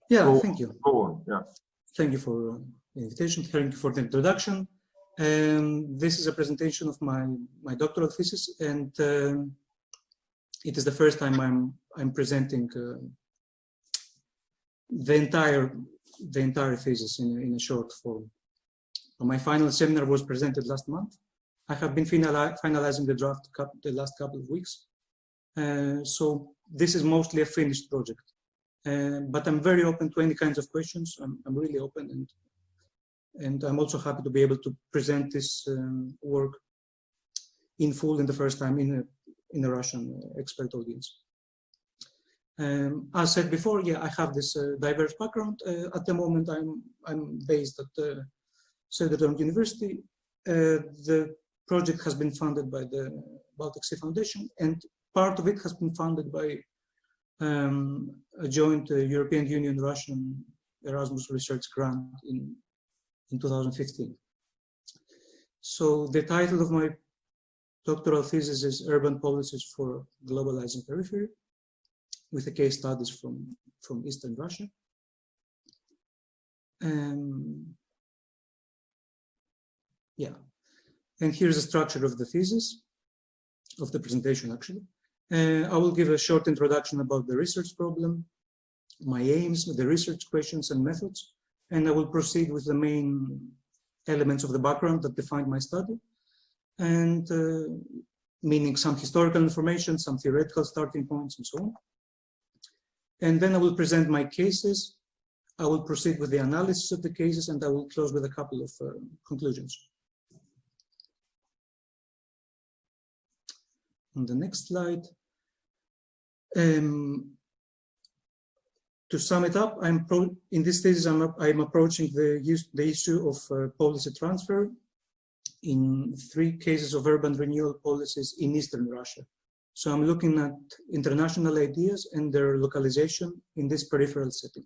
Yeah, thank you. Go on, yeah. Thank you for the invitation. Thank you for the introduction. This is a presentation of my doctoral thesis, and it is the first time I'm presenting the entire thesis in a short form. My final seminar was presented last month. I have been finalizing the draft the last couple of weeks. So this is mostly a finished project. But I'm very open to any kinds of questions. I'm really open, and I'm also happy to be able to present this work in full in the first time in a Russian expert audience. As said before, yeah, I have this diverse background. At the moment, I'm based at Södertörn University. The project has been funded by the Baltic Sea Foundation, and part of it has been funded by a joint European Union-Russian Erasmus research grant in 2015. So the title of my doctoral thesis is Urban Policies for Globalizing Periphery, with the case studies from Eastern Russia. Yeah, and here's the structure of the thesis, of the presentation actually. I will give a short introduction about the research problem, my aims, the research questions and methods, and I will proceed with the main elements of the background that defined my study, and meaning some historical information, some theoretical starting points, and so on. And then I will present my cases. I will proceed with the analysis of the cases, and I will close with a couple of conclusions. On the next slide, to sum it up, in this thesis I'm approaching the issue of policy transfer in 3 cases of urban renewal policies in Eastern Russia. So I'm looking at international ideas and their localization in this peripheral setting,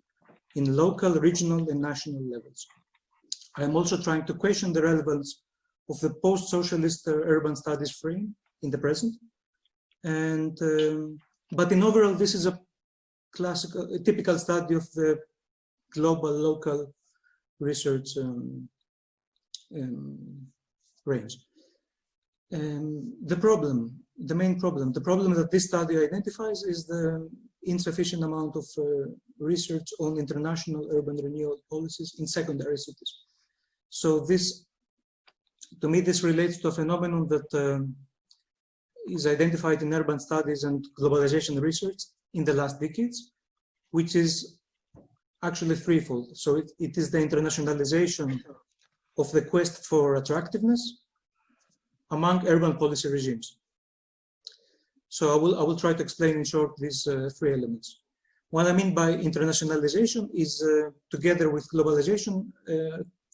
in local, regional, and national levels. I'm also trying to question the relevance of the post-socialist urban studies frame in the present. And but in overall, this is a typical study of the global local research range. The main problem that this study identifies is the insufficient amount of research on international urban renewal policies in secondary cities. So this, to me, this relates to a phenomenon that is identified in urban studies and globalization research in the last decades, which is actually threefold. So it is the internationalization of the quest for attractiveness among urban policy regimes. So I will try to explain in short these 3 elements. What I mean by internationalization is, together with globalization,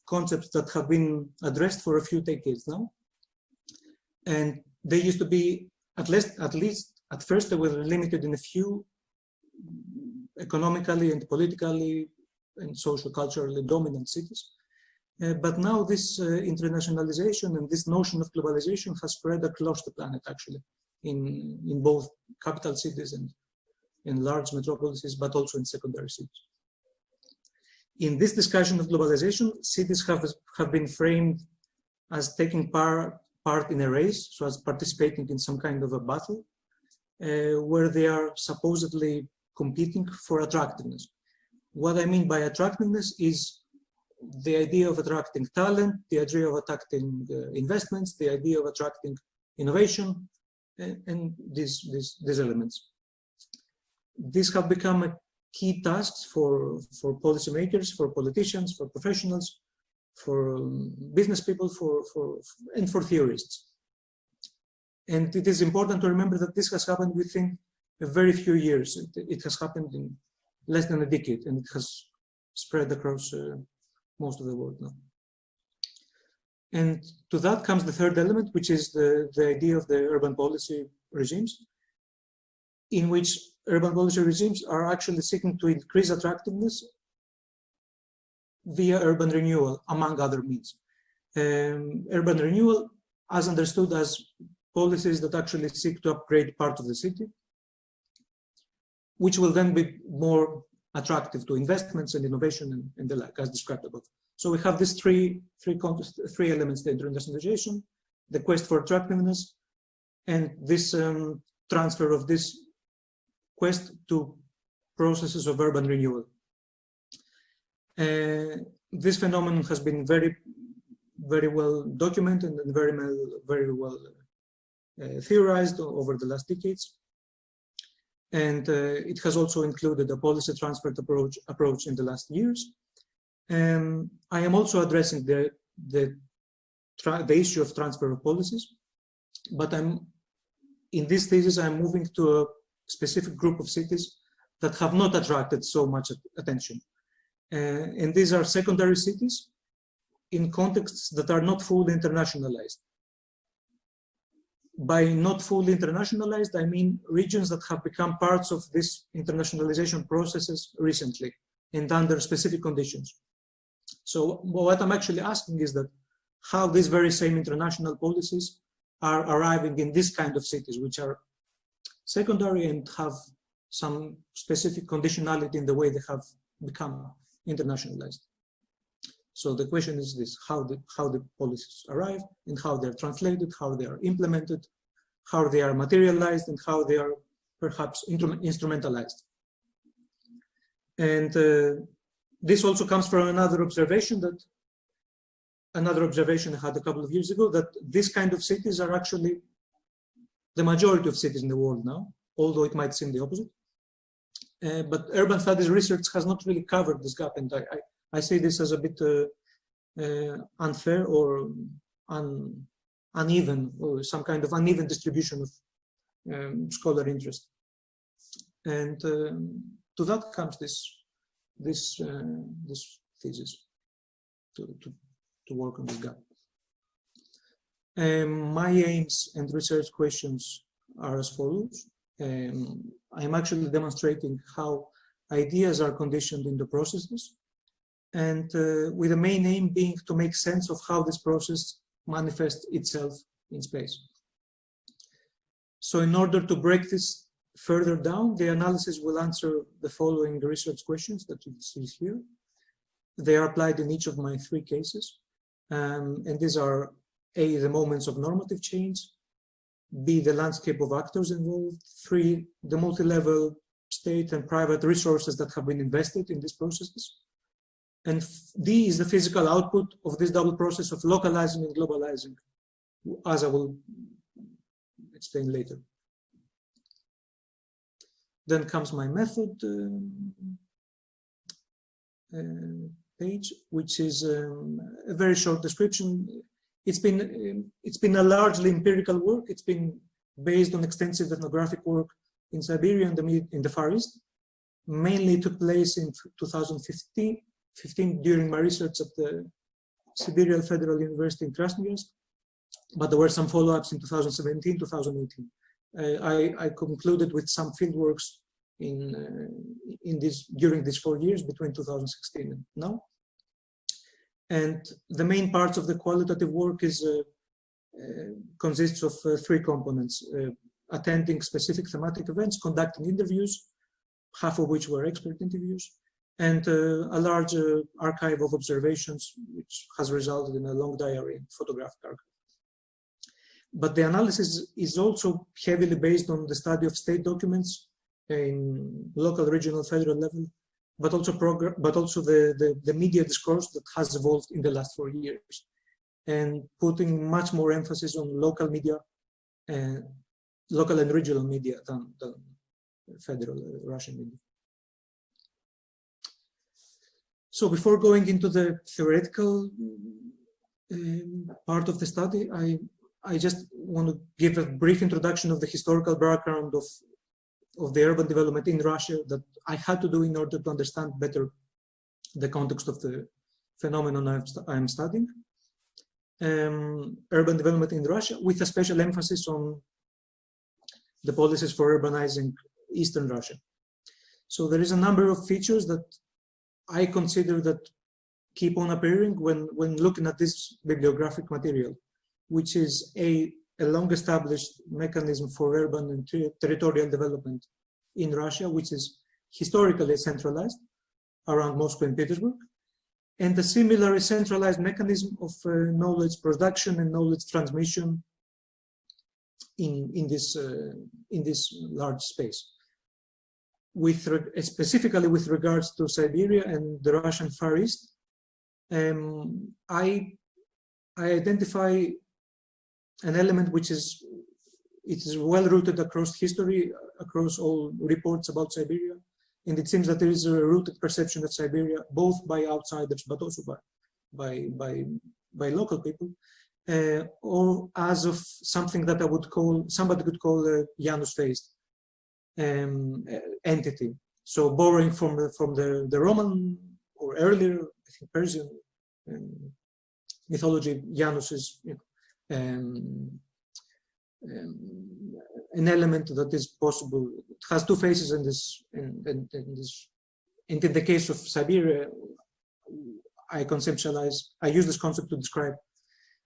concepts that have been addressed for a few decades now. And they used to be, at least at first, they were limited in a few economically and politically and socio-culturally dominant cities. But now this internationalization and this notion of globalization has spread across the planet, actually, in both capital cities and in large metropolises, but also in secondary cities. In this discussion of globalization, cities have been framed as taking part in a race, so as participating in some kind of a battle, where they are supposedly competing for attractiveness. What I mean by attractiveness is the idea of attracting talent, the idea of attracting investments, the idea of attracting innovation, and these elements. These have become a key tasks for policymakers, for politicians, for professionals, for business people, and for theorists. And it is important to remember that this has happened within a very few years. It has happened in less than a decade, and it has spread across most of the world now. And to that comes the third element, which is the idea of the urban policy regimes, in which urban policy regimes are actually seeking to increase attractiveness via urban renewal, among other means. Urban renewal, as understood as policies that actually seek to upgrade part of the city, which will then be more attractive to investments and innovation and the like, as described above. So we have these three elements: the internationalization, the quest for attractiveness, and this transfer of this quest to processes of urban renewal. This phenomenon has been very well documented and very well theorized over the last decades. And it has also included a policy transfer approach in the last years. I am also addressing the issue of transfer of policies, but in this thesis, I'm moving to a specific group of cities that have not attracted so much attention. And these are secondary cities in contexts that are not fully internationalized. By not fully internationalized, I mean regions that have become parts of this internationalization processes recently and under specific conditions. So what I'm actually asking is that how these very same international policies are arriving in this kind of cities, which are secondary and have some specific conditionality in the way they have become internationalized. So the question is this: how the policies arrive and how they're translated, how they are implemented, how they are materialized, and how they are perhaps instrumentalized. And this also comes from another observation I had a couple of years ago, that this kind of cities are actually the majority of cities in the world now, although it might seem the opposite. But urban studies research has not really covered this gap, and I say this as a bit unfair or uneven, or some kind of uneven distribution of scholar interest. And to that comes this thesis to work on this gap. My aims and research questions are as follows. I'm actually demonstrating how ideas are conditioned in the processes, and with the main aim being to make sense of how this process manifests itself in space. So in order to break this further down, the analysis will answer the following research questions that you see here. They are applied in each of my three cases. And these are A, the moments of normative change; B, the landscape of actors involved; 3, the multi-level state and private resources that have been invested in these processes; and D is the physical output of this double process of localizing and globalizing, as I will explain later. Then comes my method page, which is a very short description. It's been a largely empirical work. It's been based on extensive ethnographic work in Siberia and in the Far East. Mainly took place in 2015 during my research at the Siberian Federal University in Krasnoyarsk, but there were some follow-ups in 2017, 2018. I concluded with some fieldworks during these 4 years between 2016 and now. And the main parts of the qualitative work consists of 3 components: attending specific thematic events, conducting interviews, half of which were expert interviews, and a large archive of observations, which has resulted in a long diary and photographic archive. But the analysis is also heavily based on the study of state documents in local, regional, federal level, but also the media discourse that has evolved in the last 4 years, and putting much more emphasis on local media, local and regional media than federal Russian media. So before going into the theoretical part of the study, I just want to give a brief introduction of the historical background of the urban development in Russia that I had to do in order to understand better the context of the phenomenon I'm studying. Urban development in Russia, with a special emphasis on the policies for urbanizing Eastern Russia. So there is a number of features that I consider that keep on appearing when looking at this bibliographic material, which is a long-established mechanism for urban and territorial development in Russia, which is historically centralized around Moscow and Petersburg, and a similar centralized mechanism of knowledge production and knowledge transmission in this large space. Specifically with regards to Siberia and the Russian Far East, I identify an element which is well rooted across history, across all reports about Siberia, and it seems that there is a rooted perception of Siberia both by outsiders but also by local people, or as of something that somebody could call a Janus Phase entity. So borrowing from the Roman or earlier, I think, Persian mythology, Janus is an element that is possible. It has two faces in this, and in the case of Siberia, I use this concept to describe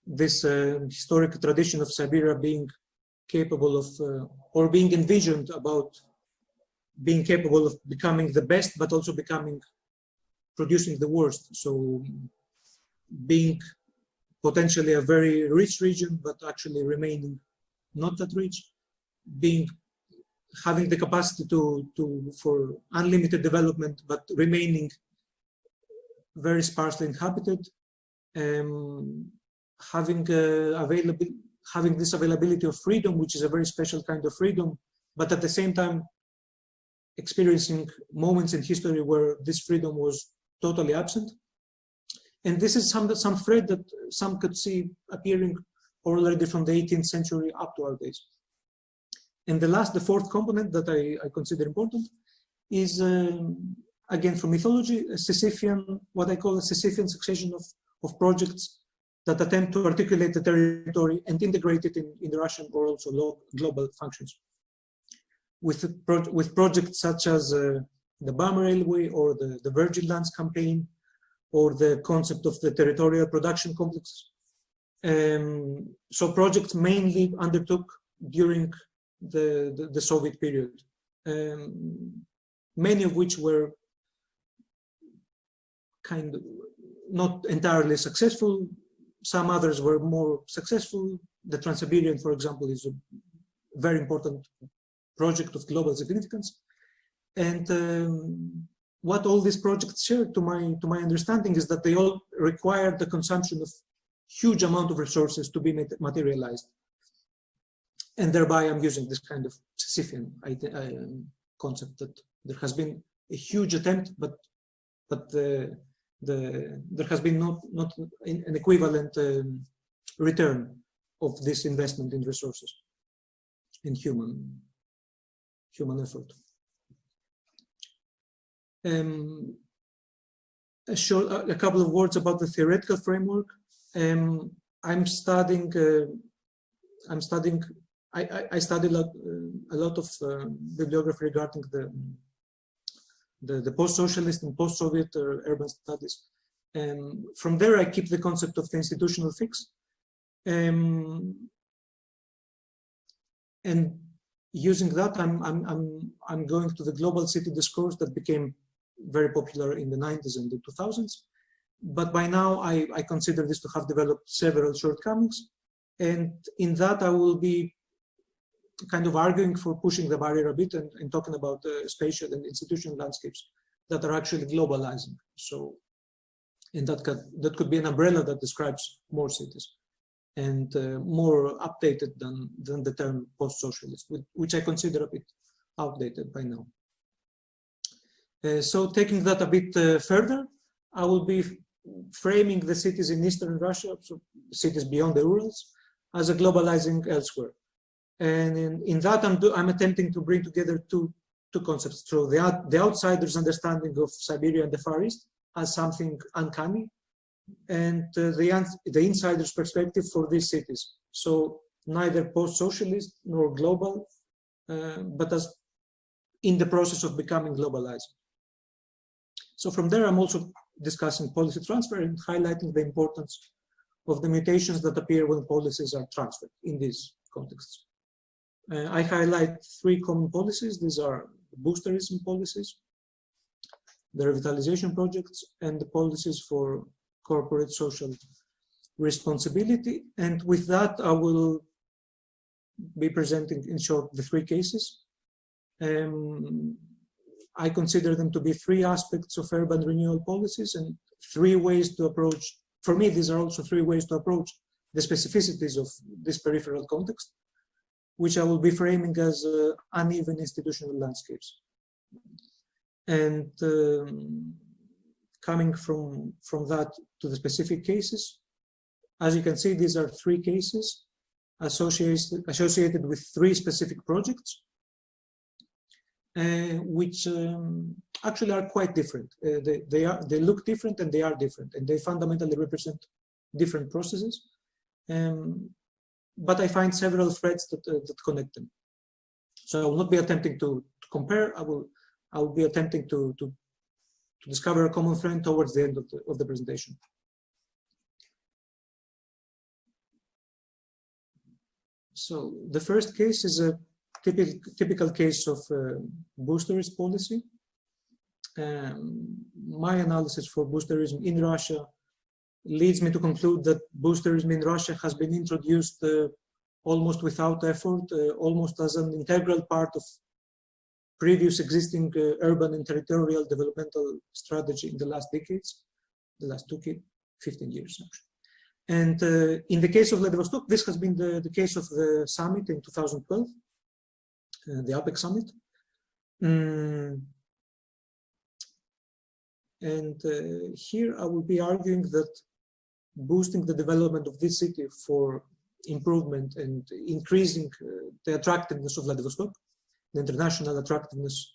this historic tradition of Siberia being capable of, or being envisioned about being capable of becoming the best, but also producing the worst. So being potentially a very rich region, but actually remaining not that rich, having the capacity for unlimited development, but remaining very sparsely inhabited, having this availability of freedom, which is a very special kind of freedom, but at the same time experiencing moments in history where this freedom was totally absent. And this is some thread that some could see appearing already from the 18th century up to our days. And the fourth component that I consider important is, again, from mythology, what I call a Sisyphean succession of projects that attempt to articulate the territory and integrate it in the Russian or also global functions. With projects such as the BAM Railway or the Virgin Lands campaign, or the concept of the territorial production complex. So projects mainly undertook during the Soviet period, many of which were kind of not entirely successful. Some others were more successful. The Trans-Siberian, for example, is a very important project of global significance. And what all these projects share, to my understanding, is that they all require the consumption of huge amount of resources to be materialized. And thereby I'm using this kind of Sisyphean concept that there has been a huge attempt, but there has been not an equivalent return of this investment in resources, in human effort. A couple of words about the theoretical framework. I studied a lot of bibliography regarding the post-socialist and post-Soviet urban studies. From there, I keep the concept of the institutional fix, and using that, I'm going to the global city discourse that became very popular in the 90s and the 2000s. But by now, I consider this to have developed several shortcomings. And in that, I will be kind of arguing for pushing the barrier a bit and talking about spatial and institutional landscapes that are actually globalizing. So, and that could be an umbrella that describes more cities and more updated than the term post-socialist, which I consider a bit outdated by now. So taking that a bit further, I will be framing the cities in Eastern Russia, so cities beyond the Urals, as a globalizing elsewhere. And in that, I'm attempting to bring together two concepts. So the outsider's understanding of Siberia and the Far East as something uncanny, and the insider's perspective for these cities. So neither post-socialist nor global, but as in the process of becoming globalized. So from there, I'm also discussing policy transfer and highlighting the importance of the mutations that appear when policies are transferred in these contexts. I highlight three common policies. These are boosterism policies, the revitalization projects, and the policies for corporate social responsibility. And with that, I will be presenting in short the three cases. I consider them to be three aspects of urban renewal policies and three ways to approach. For me, these are also three ways to approach the specificities of this peripheral context, which I will be framing as uneven institutional landscapes. And coming from that to the specific cases, as you can see, these are three cases associated with three specific projects, which actually are quite different. They look different and they are different, and they fundamentally represent different processes. But I find several threads that connect them. So I will not be attempting to compare. I will be attempting to discover a common thread towards the end of the presentation. So the first case is a typical case of boosterist policy. My analysis for boosterism in Russia leads me to conclude that boosterism in Russia has been introduced almost without effort, almost as an integral part of previous existing urban and territorial developmental strategy in the last decades, the last 15 years actually. And in the case of Vladivostok, this has been the case of the summit in 2012, the APEC summit. Here I will be arguing that boosting the development of this city for improvement and increasing the attractiveness of Vladivostok, the international attractiveness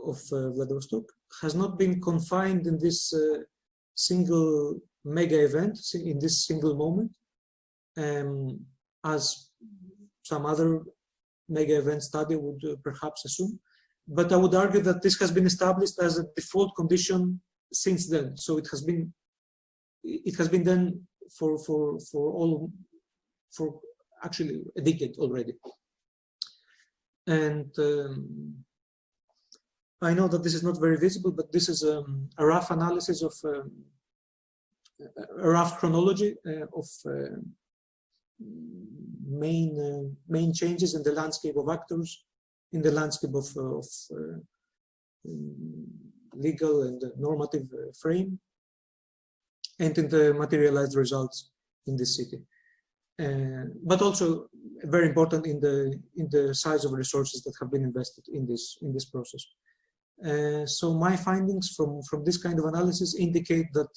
of Vladivostok, has not been confined in this single mega event, in this single moment, as some other mega event study would perhaps assume. But I would argue that this has been established as a default condition since then. So it has been done for actually a decade already. And I know that this is not very visible, but this is a rough analysis of a rough chronology of main changes in the landscape of actors, in the landscape of legal and normative frame, and in the materialized results in this city. But also very important in the size of resources that have been invested in this process. So my findings from this kind of analysis indicate that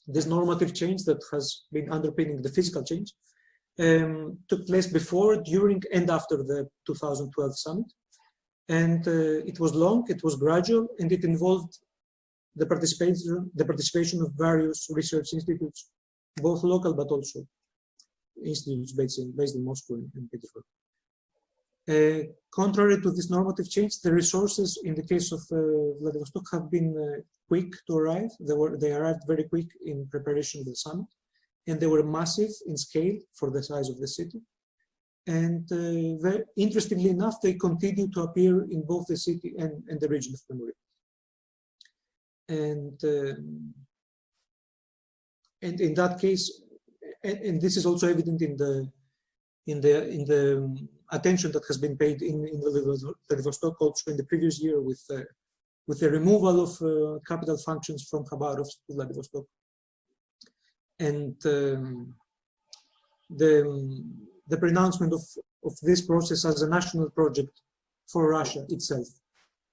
this normative change that has been underpinning the physical change took place before, during, and after the 2012 summit. And it was long, it was gradual, and it involved the participation of various research institutes, both local but also institutes based in Moscow and Petersburg. Contrary to this normative change, the resources in the case of Vladivostok have been quick to arrive. They arrived very quick in preparation of the summit, and they were massive in scale for the size of the city. And very interestingly enough, they continue to appear in both the city and the region of memory. And in that case, and this is also evident in the attention that has been paid in Vladivostok also in the previous year with the removal of capital functions from Khabarovsk to Vladivostok, and the pronouncement of this process as a national project for Russia itself.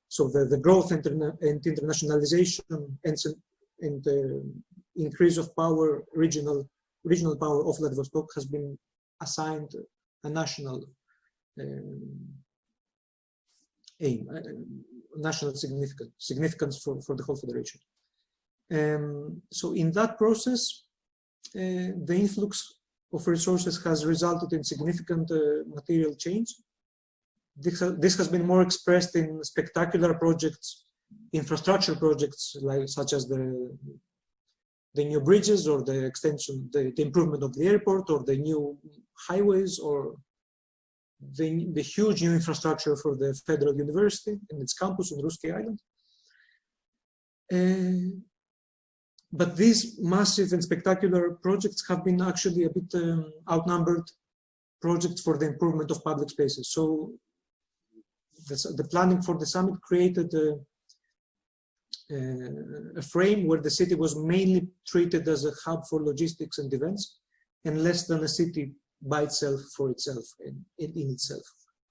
So the growth and internationalization and the increase of power, regional power of Vladivostok has been assigned a national aim, national significance for the whole federation. So in that process, the influx of resources has resulted in significant material change. This has been more expressed in spectacular projects, infrastructure projects such as the new bridges or the extension, the improvement of the airport or the new highways or the huge new infrastructure for the Federal University and its campus on Ruski Island. But these massive and spectacular projects have been actually a bit outnumbered projects for the improvement of public spaces. So the planning for the summit created a frame where the city was mainly treated as a hub for logistics and events, and less than a city by itself, for itself, and in itself,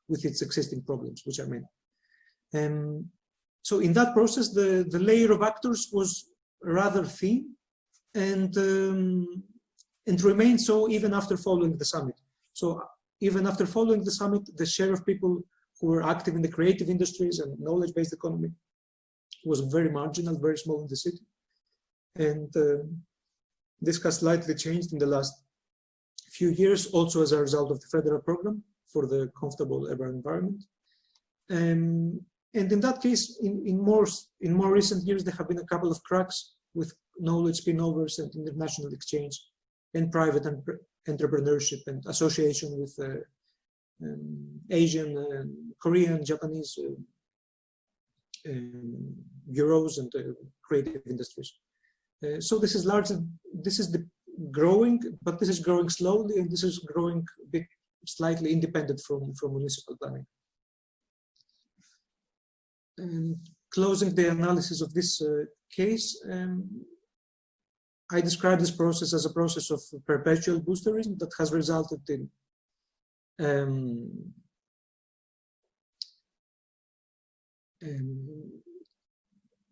with its existing problems, which are many. So in that process, the layer of actors was rather thin, and remained so even after following the summit. So even after following the summit, the share of people who were active in the creative industries and knowledge-based economy was very marginal, very small in the city. And this has slightly changed in the last few years, also as a result of the federal program for the comfortable urban environment. And in that case, in more recent years, there have been a couple of cracks with knowledge spin-overs and international exchange and private entrepreneurship and association with Asian, Korean, Japanese bureaus and creative industries. So this is the growing, but this is growing slowly, and this is growing a bit slightly independent from municipal planning. And closing the analysis of this case, I describe this process as a process of perpetual boosterism that has resulted in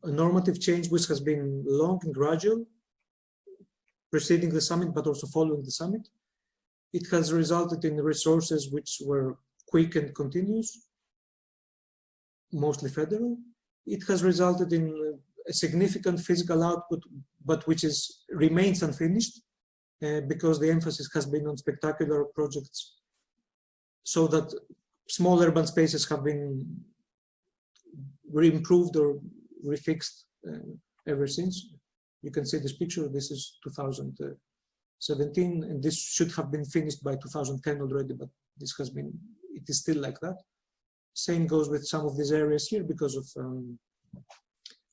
a normative change which has been long and gradual, preceding the summit, but also following the summit. It has resulted in resources which were quick and continuous, mostly federal. It has resulted in a significant physical output, but which remains unfinished because the emphasis has been on spectacular projects, so that small urban spaces have been re-improved or refixed ever since. You can see this picture. This is 2017, and this should have been finished by 2010 already, but it is still like that. Same goes with some of these areas here because of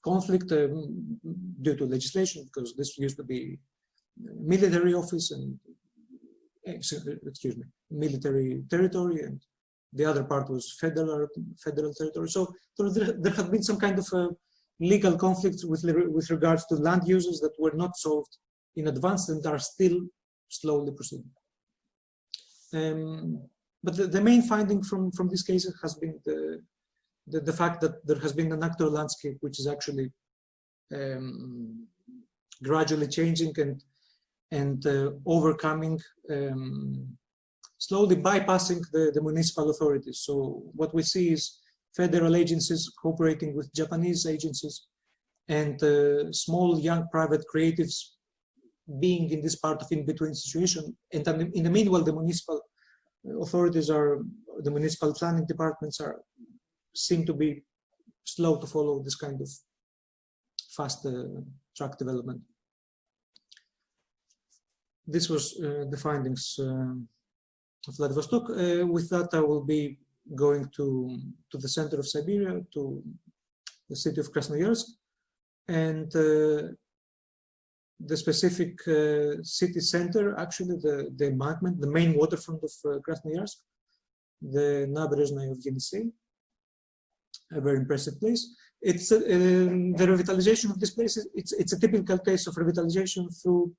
conflict due to legislation, because this used to be military office and, military territory, and the other part was federal territory. So there have been some kind of legal conflicts with regards to land uses that were not solved in advance and are still slowly proceeding. But the main finding from this case has been the fact that there has been an actor landscape which is actually gradually changing and overcoming, slowly bypassing the municipal authorities. So what we see is federal agencies cooperating with Japanese agencies, and small young private creatives being in this part of in-between situation. And in the meanwhile, the municipal authorities the municipal planning departments seem to be slow to follow this kind of fast track development. This was the findings of Vladivostok. With that, I will be going to the center of Siberia, to the city of Krasnoyarsk, and the specific city center, actually the embankment, the main waterfront of Krasnoyarsk, the Nabережная of Yenisei, a very impressive place. It's the revitalization of this place. It's a typical case of revitalization through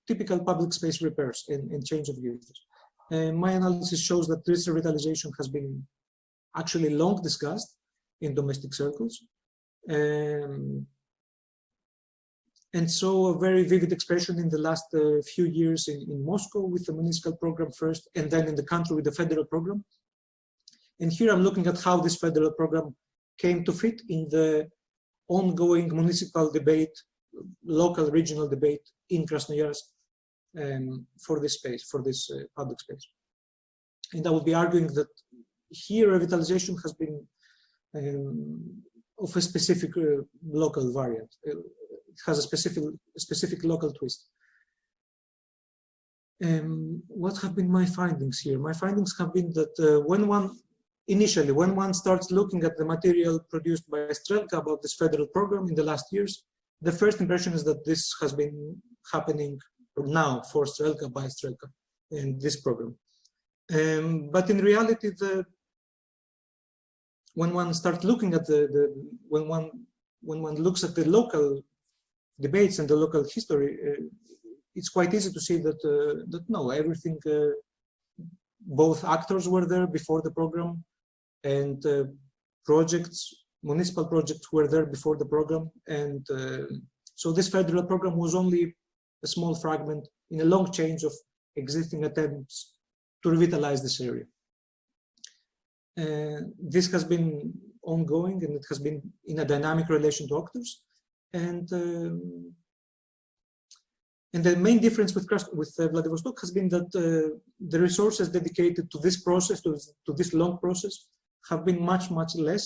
typical public space repairs and change of users. My analysis shows that this revitalization has been actually long discussed in domestic circles. And so a very vivid expression in the last few years in Moscow with the municipal program first, and then in the country with the federal program. And here I'm looking at how this federal program came to fit in the ongoing municipal debate, local regional debate in Krasnoyarsk for this space, for this public space. And I will be arguing that here revitalization has been of a specific local variant. It has a specific local twist. What have been my findings here? My findings have been that when one initially, when one starts looking at the material produced by Strelka about this federal program in the last years, the first impression is that this has been happening now for Strelka by Strelka in this program. But in reality, when one starts looking at when one looks at the local debates and the local history, it's quite easy to see that that no, everything. Both actors were there before the program, and projects, municipal projects were there before the program, and so this federal program was only a small fragment in a long chain of existing attempts to revitalize this area. This has been ongoing, and it has been in a dynamic relation to actors, and the main difference with Vladivostok has been that the resources dedicated to this process, to this long process, have been much less.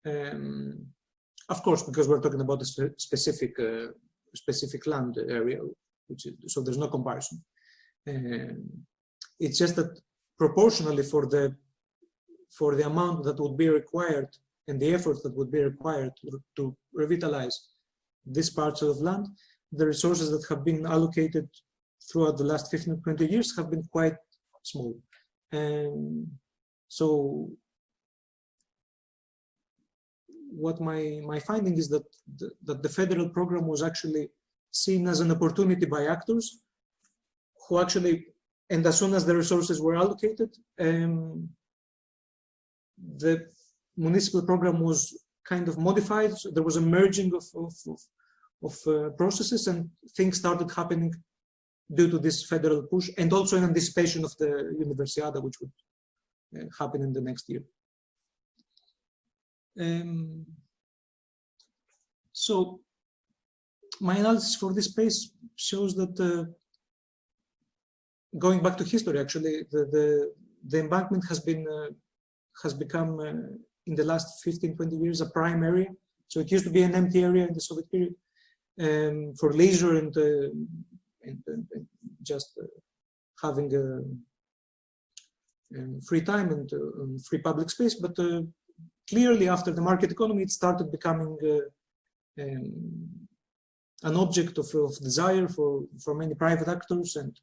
Of course, because we're talking about a specific land area, so there's no comparison. It's just that proportionally for the amount that would be required and the effort that would be required to revitalize these parts of land, the resources that have been allocated throughout the last 15-20 years have been quite small. So what my finding is that the federal program was actually seen as an opportunity by actors who actually, and as soon as the resources were allocated, the municipal program was kind of modified. So there was a merging of processes, and things started happening due to this federal push, and also in anticipation of the Universiada, which would happen in the next year. So my analysis for this space shows that going back to history, actually, the embankment has become in the last 15-20 years a prime area. So it used to be an empty area in the Soviet period for leisure and just having free time and free public space. But clearly, after the market economy, it started becoming an object of desire for many private actors, and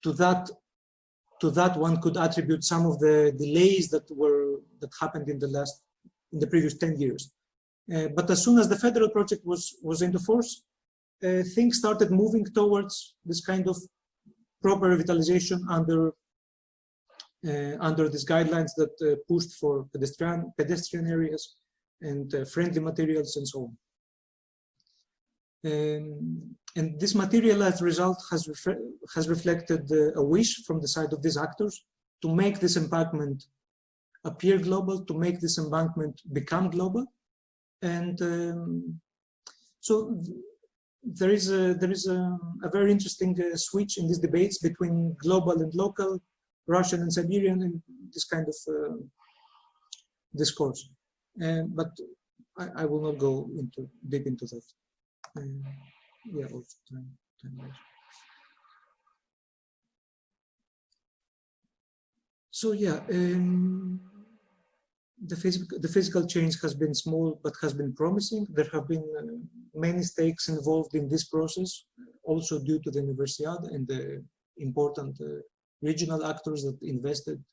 to that one could attribute some of the delays that happened in the previous 10 years. But as soon as the federal project was into force, things started moving towards this kind of proper revitalization under these guidelines that pushed for pedestrian areas and friendly materials and so on. And this materialized result has reflected a wish from the side of these actors to make this embankment appear global, to make this embankment become global. And so there is a very interesting switch in these debates between global and local, Russian and Siberian, and this kind of discourse. But I will not go deep into that. Yeah, also time. So yeah, the physical change has been small, but has been promising. There have been many stakes involved in this process, also due to the Universiada and the important regional actors that invested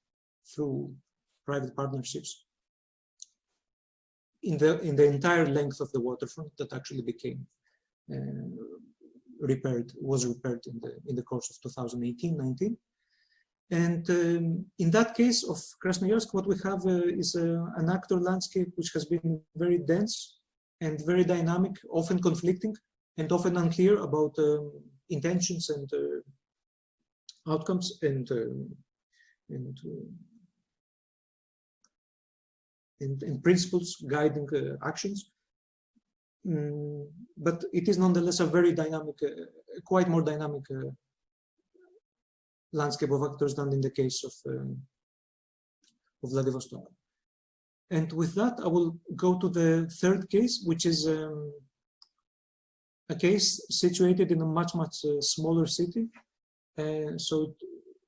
through private partnerships in the entire length of the waterfront that actually became was repaired in the course of 2018-19. And in that case of Krasnoyarsk, what we have is an actor landscape which has been very dense and very dynamic, often conflicting and often unclear about intentions and outcomes and principles guiding actions. But it is nonetheless a very dynamic, quite more dynamic landscape of actors than in the case of Vladivostok. And with that, I will go to the third case, which is a case situated in a much smaller city. So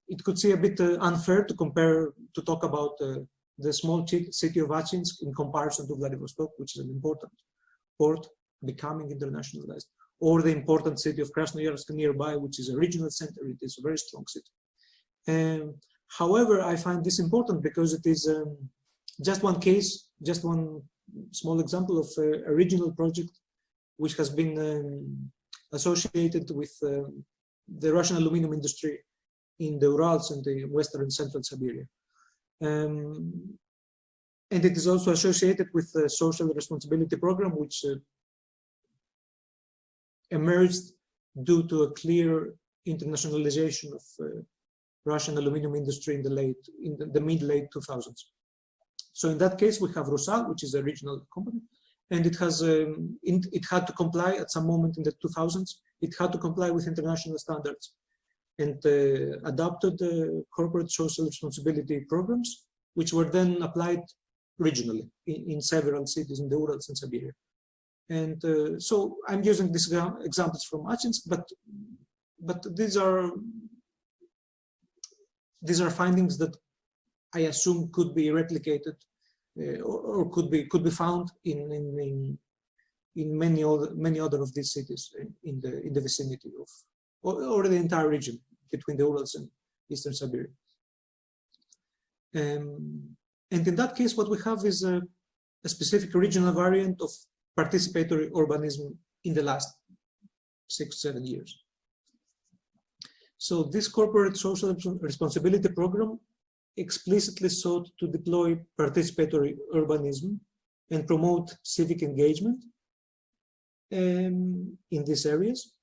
it could seem a bit unfair to talk about the small city of Achinsk in comparison to Vladivostok, which is an important port becoming internationalized, or the important city of Krasnoyarsk nearby, which is a regional center. It is a very strong city. However, I find this important because it is just one case, just one small example of a regional project which has been associated with the Russian aluminum industry in the Urals and the Western and Central Siberia. And it is also associated with the social responsibility program, which emerged due to a clear internationalization of Russian aluminum industry in the mid-late 2000s. So in that case, we have Rusal, which is a regional company, and it has it had to comply at some moment in the 2000s. It had to comply with international standards and adopted corporate social responsibility programs, which were then applied regionally in several cities in the Urals and Siberia. And so I'm using these examples from Achinsk, but these are findings that I assume could be replicated or could be found in many other of these cities in the vicinity of or the entire region between the Urals and Eastern Siberia. And in that case, what we have is a specific regional variant of participatory urbanism in the last 6-7 years. So this corporate social responsibility program explicitly sought to deploy participatory urbanism and promote civic engagement in these areas.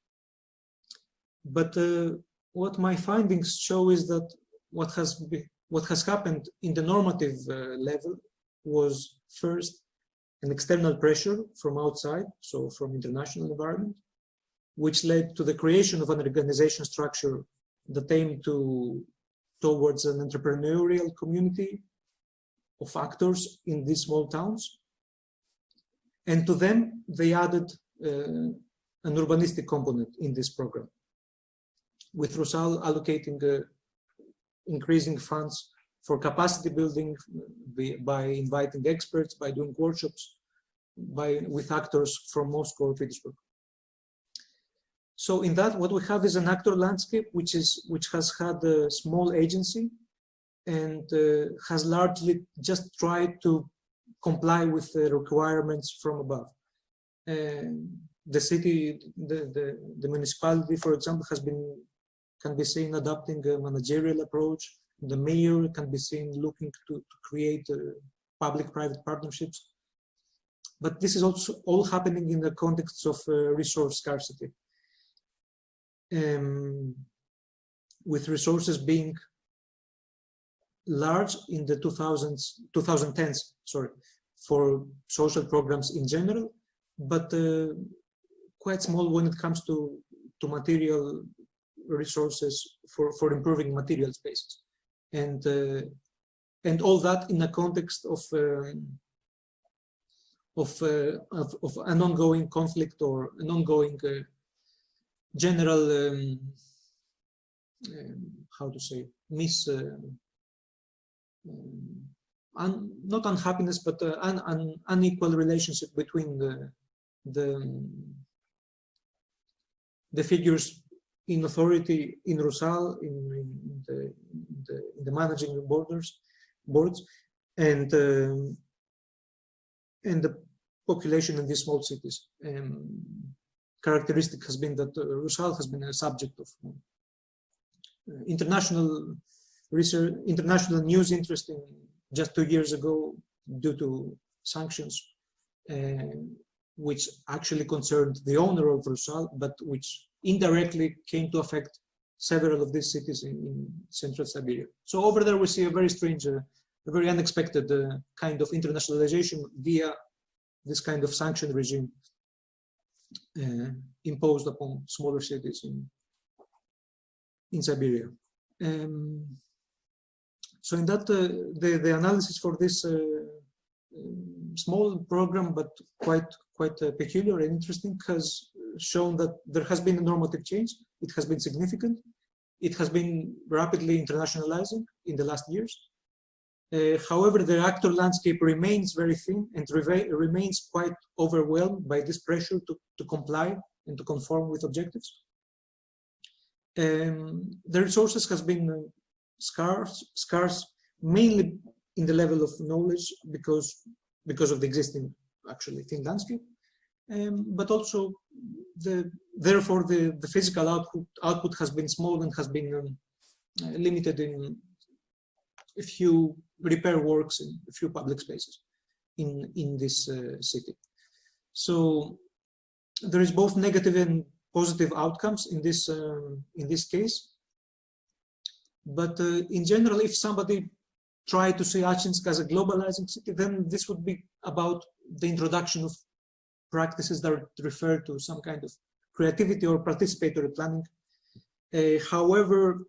But what my findings show is that what has happened in the normative level was first an external pressure from outside, so from international environment, which led to the creation of an organization structure that aimed towards an entrepreneurial community of actors in these small towns. And to them, they added an urbanistic component in this program, with Rusal allocating increasing funds for capacity building by inviting experts, by doing workshops, with actors from Moscow or Petersburg. So in that, what we have is an actor landscape which has had a small agency and has largely just tried to comply with the requirements from above. The city, the municipality, for example, can be seen adopting a managerial approach. The mayor can be seen looking to create public-private partnerships. But this is also all happening in the context of resource scarcity. With resources being large in the 2010s, for social programs in general, but quite small when it comes to material resources for improving material spaces, and all that in a context of an ongoing conflict or an ongoing general how to say not unhappiness, but an unequal relationship between the figures in authority in Rusal, in the managing boards, and the population in these small cities. Characteristic has been that Rusal has been a subject of international research, international news interest in just 2 years ago due to sanctions, which actually concerned the owner of Rusal, but which indirectly came to affect several of these cities in Central Siberia. So over there we see a very strange, a very unexpected kind of internationalization via this kind of sanction regime imposed upon smaller cities in Siberia. So in that, the analysis for this small program, but quite peculiar and interesting, has shown that there has been a normative change. It has been significant. It has been rapidly internationalizing in the last years. However, the reactor landscape remains very thin and remains quite overwhelmed by this pressure to comply and to conform with objectives. The resources has been scarce, mainly in the level of knowledge because of the existing actually thin landscape, but also therefore the physical output has been small and has been limited in a few repair works in a few public spaces in this city. So there is both negative and positive outcomes in this case. But in general, if somebody tried to see Achinsk as a globalizing city, then this would be about the introduction of practices that refer to some kind of creativity or participatory planning. However,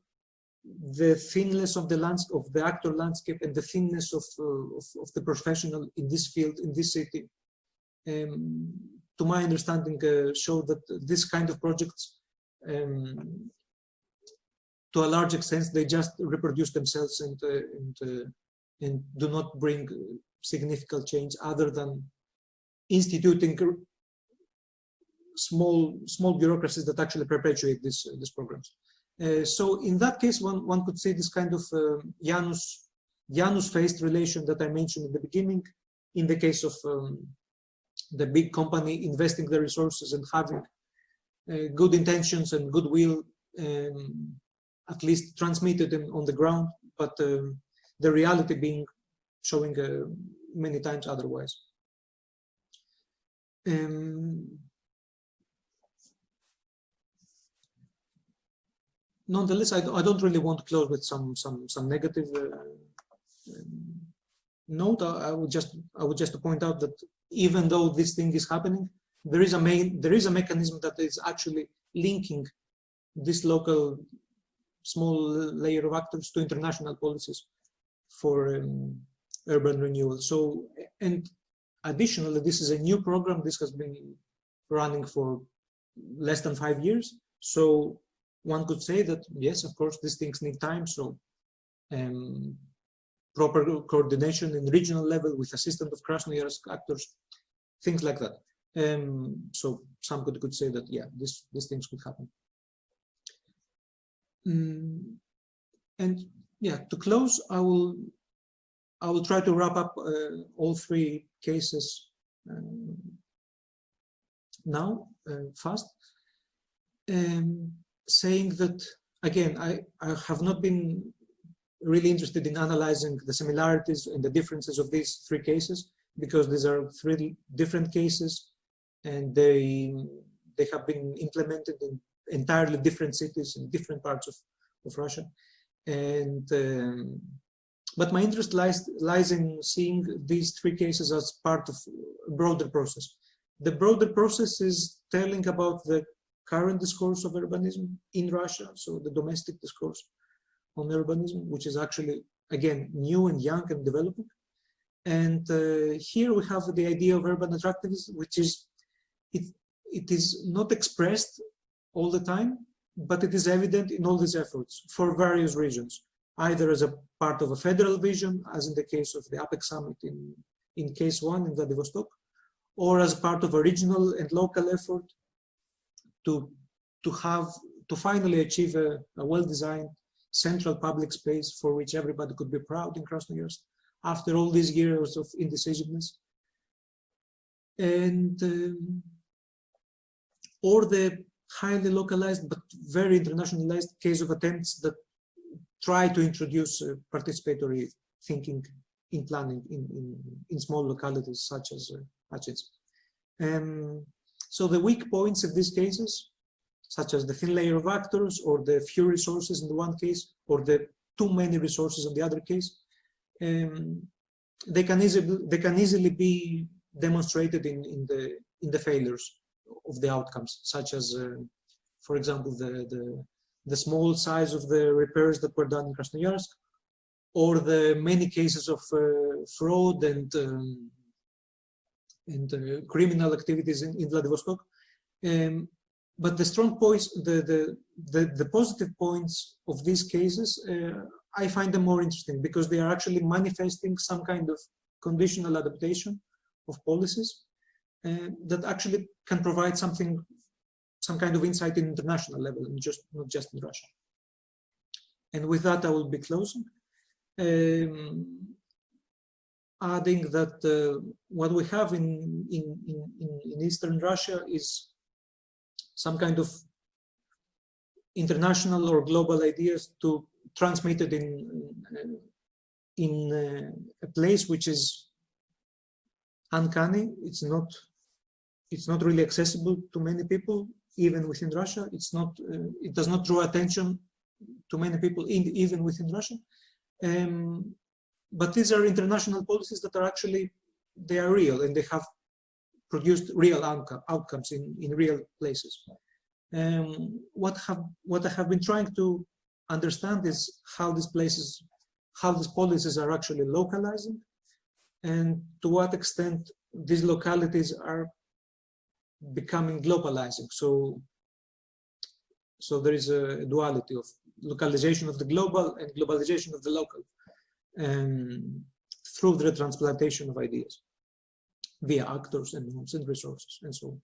the thinness of the actor landscape and the thinness of the professional in this field, in this city, to my understanding, show that this kind of projects, to a large extent, they just reproduce themselves and do not bring significant change other than instituting small bureaucracies that actually perpetuate these programs. So in that case, one could say this kind of Janus Phase relation that I mentioned in the beginning, in the case of the big company investing the resources and having good intentions and goodwill, at least transmitted on the ground, but the reality being showing many times otherwise. Nonetheless, I don't really want to close with some negative note. I would just point out that even though this thing is happening, there is a mechanism that is actually linking this local small layer of actors to international policies for urban renewal. So, and additionally, this is a new program. This has been running for less than 5 years. So one could say that, yes, of course, these things need time. So proper coordination in regional level with assistance of Krasnoyarsk actors, things like that. So some could say that, yeah, these things could happen. And yeah, to close, I will try to wrap up all three cases now fast, saying that again, I have not been really interested in analyzing the similarities and the differences of these three cases, because these are three different cases and they have been implemented in entirely different cities in different parts of Russia. And but my interest lies in seeing these three cases as part of a broader process. The broader process is telling about the current discourse of urbanism in Russia, so the domestic discourse on urbanism, which is actually, again, new and young and developing. And here we have the idea of urban attractiveness, which is, it is not expressed all the time, but it is evident in all these efforts for various reasons, either as a part of a federal vision, as in the case of the APEC summit in case 1 in Vladivostok, or as part of a regional and local effort to finally achieve a well-designed central public space for which everybody could be proud in Krasnoyarsk after all these years of indecisiveness. And or the highly localized but very internationalized case of attempts that try to introduce participatory thinking in planning in small localities such as Achinsk. So the weak points of these cases, such as the thin layer of actors or the few resources in the one case or the too many resources in the other case, they can easily be demonstrated in the failures of the outcomes, such as, for example, the small size of the repairs that were done in Krasnoyarsk, or the many cases of fraud and criminal activities in Vladivostok. But the strong points, the positive points of these cases I find them more interesting because they are actually manifesting some kind of conditional adaptation of policies that actually can provide some kind of insight in international level, and not just in Russia. And with that, I will be closing, adding that what we have in Eastern Russia is some kind of international or global ideas to transmitted in a place which is uncanny. It's not really accessible to many people, even within Russia. It does not draw attention to many people, even within Russia. But these are international policies that are actually, they are real, and they have produced real outcomes in real places. What I have been trying to understand is how these policies are actually localizing, and to what extent these localities are becoming globalizing. So there is a duality of localization of the global and globalization of the local, through the transplantation of ideas via actors and norms and resources and so on.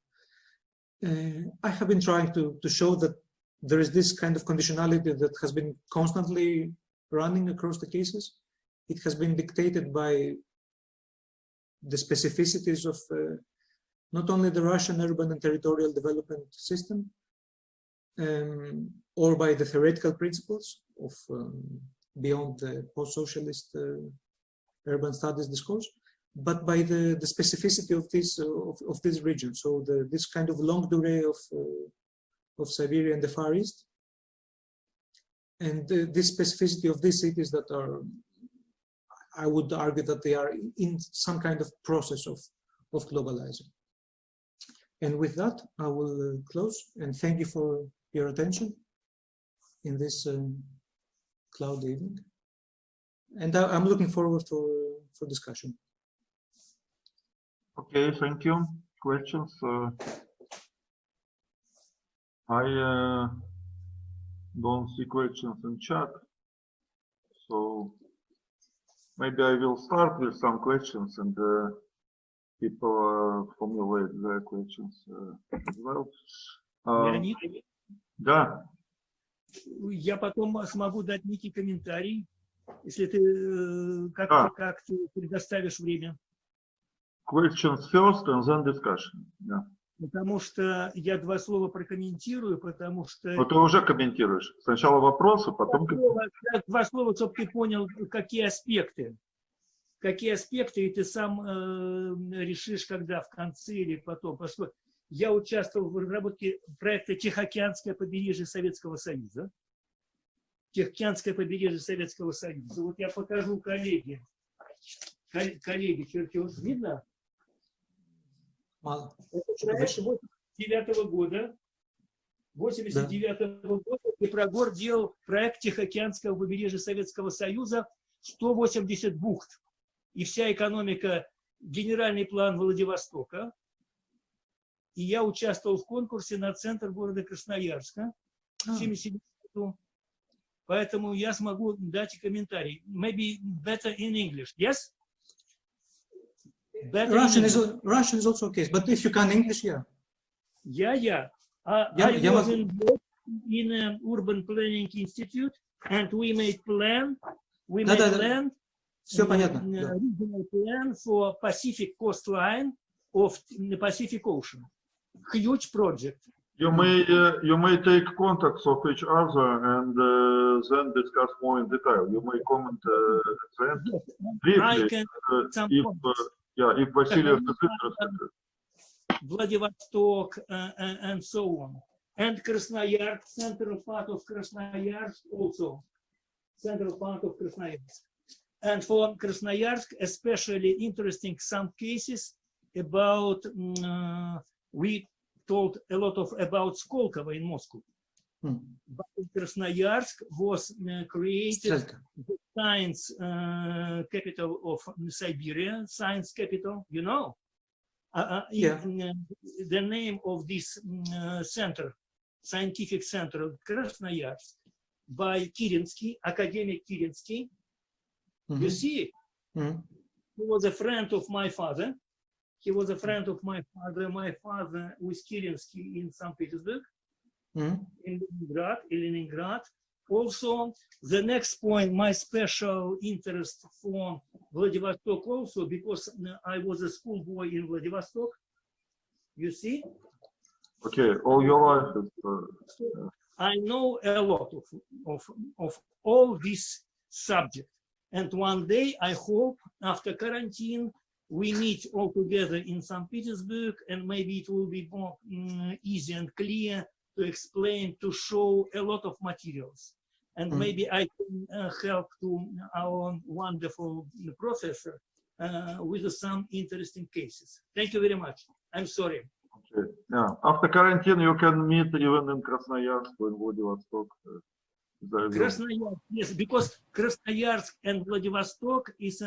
I have been trying to show that there is this kind of conditionality that has been constantly running across the cases. It has been dictated by the specificities of not only the Russian urban and territorial development system, or by the theoretical principles of beyond the post-socialist urban studies discourse, but by the specificity of this region. So this kind of longue durée of Siberia and the Far East, and this specificity of these cities that are, I would argue that they are in some kind of process of globalizing. And with that, I will close and thank you for your attention in this cloudy evening. And I'm looking forward for discussion. Okay, thank you. Questions? I don't see questions in chat, so maybe I will start with some questions, and people formulate their questions as well. Леонид, Да. я потом смогу дать некий комментарий, если ты как ты предоставишь время. Questions first and then discussion. Yeah. Потому что я два слова прокомментирую, потому что... Но ты уже комментируешь. Сначала вопросы, потом... Два слова, чтобы ты понял, какие аспекты. Какие аспекты, и ты сам решишь, когда, в конце или потом. Поскольку я участвовал в разработке проекта «Тихоокеанское побережье Советского Союза». Тихоокеанское побережье Советского Союза. Вот я покажу коллеге. Коллеги, чертеж видно? Мало. Это проект 89-го года. 89-го года Петрогор делал проект Тихоокеанского побережья Советского Союза, 180 бухт. И вся экономика, генеральный план Владивостока. И я участвовал в конкурсе на центр города Красноярска в 1977 году. Поэтому я смогу дать комментарий. Maybe better in English. Yes? Russian is also okay, but if you can English, yeah. I was involved in an urban planning institute, and we made plan. We made plan. Все понятно. Regional plan for Pacific coastline of the Pacific Ocean. Huge project. You may take contacts of each other and then discuss more in detail. You may comment at the end briefly if Vasileios is interested. Vladivostok and so on. And Krasnoyarsk, central part of Krasnoyarsk also. Central part of Krasnoyarsk. And for Krasnoyarsk, especially interesting some cases about, we told a lot about Skolkovo in Moscow. But Krasnoyarsk was created the science capital of Siberia, science capital, you know. The name of this center, scientific center of Krasnoyarsk, by Kirinsky, academic Kirinsky. You see, he was a friend of my father. He was a friend of my father. My father with Kirinsky in St. Petersburg, in Leningrad. Also, the next point, my special interest for Vladivostok also, because I was a schoolboy in Vladivostok. You see? Okay, all your life is... I know a lot of all this subject. And one day, I hope, after quarantine, we meet all together in St. Petersburg, and maybe it will be more easy and clear to explain, to show a lot of materials. And maybe I can help to our wonderful professor with some interesting cases. Thank you very much. I'm sorry. Okay. Yeah. After quarantine, you can meet even in Krasnoyarsk or in Vladivostok. Krasnoyarsk, yes, because Krasnoyarsk and Vladivostok is,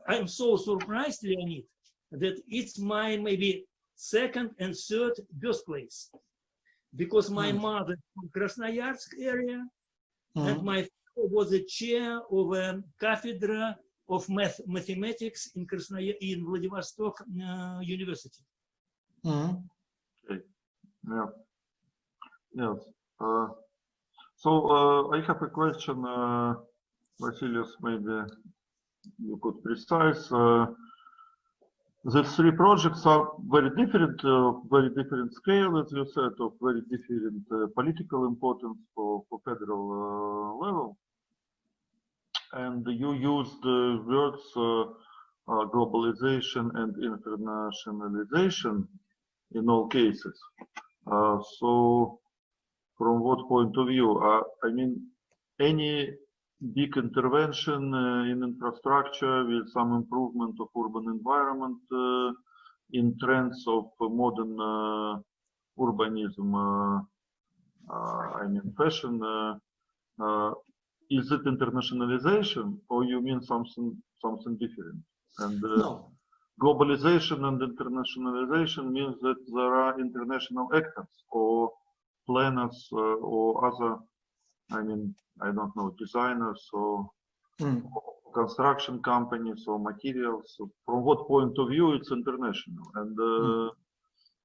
I'm so surprised, Leonid, that it's my maybe second and third birthplace. Because my mother from Krasnoyarsk area, and my father was a chair of a cathedra of mathematics in Vladivostok University. Okay. Yeah. Yes. So I have a question, Vasileios, maybe you could precise. The three projects are very different scale, as you said, of very different political importance for federal level. And you used the words globalization and internationalization in all cases. So from what point of view? I mean, any big intervention in infrastructure with some improvement of urban environment in trends of modern urbanism, I mean fashion, is it internationalization or you mean something different? And no. Globalization and internationalization means that there are international actors or planners or other, I mean, I don't know, designers or construction companies or materials. So from what point of view it's international? And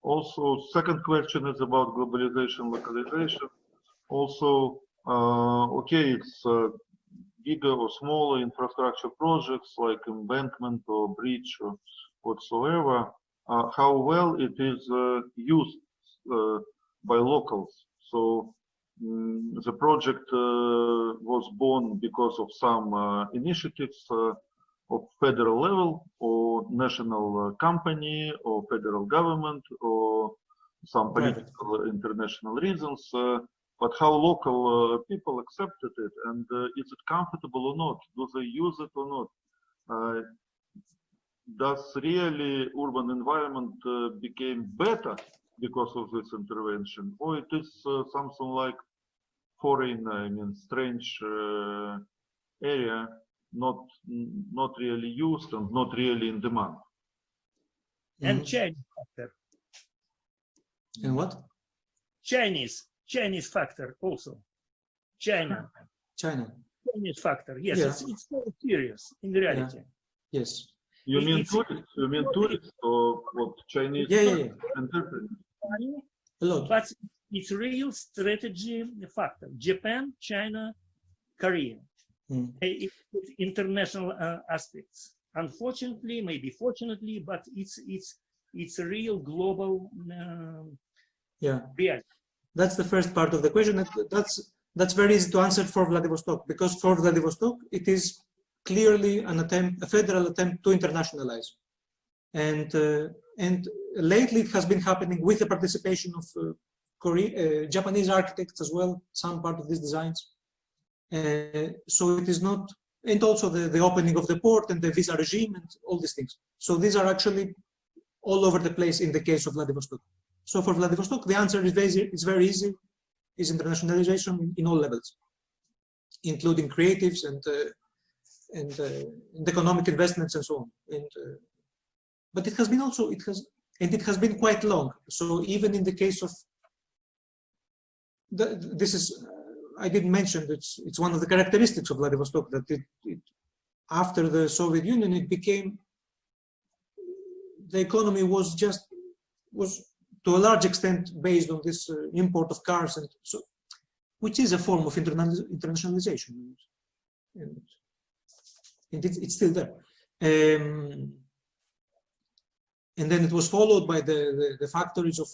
also, second question is about globalization, localization. Also, okay, it's bigger or smaller infrastructure projects like embankment or bridge or whatsoever. How well it is used by locals. So the project was born because of some initiatives of federal level or national company or federal government or some political international reasons. But how local people accepted it, and is it comfortable or not? Do they use it or not? Does really urban environment became better because of this intervention, or it is something like foreign, I mean, strange area, not really used and not really in demand? And Chinese factor. And what? Chinese factor also. Chinese factor. Yes, yeah. It's very serious in reality. Yeah. Yes. You mean tourists? You mean tourists or what? Chinese? Yeah. A lot. But it's real strategy factor. Japan, China, Korea. It's international aspects. Unfortunately, maybe fortunately, but it's a real global reality. That's the first part of the question. That's very easy to answer for Vladivostok, because for Vladivostok it is clearly a federal attempt to internationalize, and lately it has been happening with the participation of Japanese architects as well, some part of these designs. So it is not, and also the opening of the port and the visa regime and all these things. So these are actually all over the place in the case of Vladivostok. So for Vladivostok, the answer is very easy, is internationalization in all levels, including creatives and economic investments and so on. But it has been also, it has been quite long. So even in the case of, this is I didn't mention that it's one of the characteristics of Vladivostok that after the Soviet Union, it became, the economy was to a large extent based on this import of cars, and so, which is a form of internationalization, and it's still there. And then it was followed by the factories of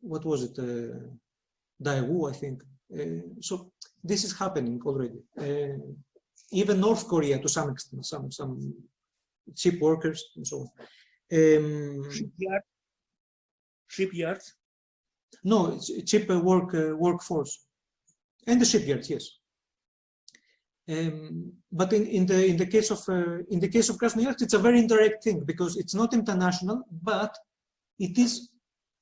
what was it, Daewoo, I think. So this is happening already. Even North Korea, to some extent, some ship workers and so on. Shipyards? No, it's cheap workforce, and the shipyards, yes. But in the case of Krasnoyarsk, it's a very indirect thing because it's not international, but it is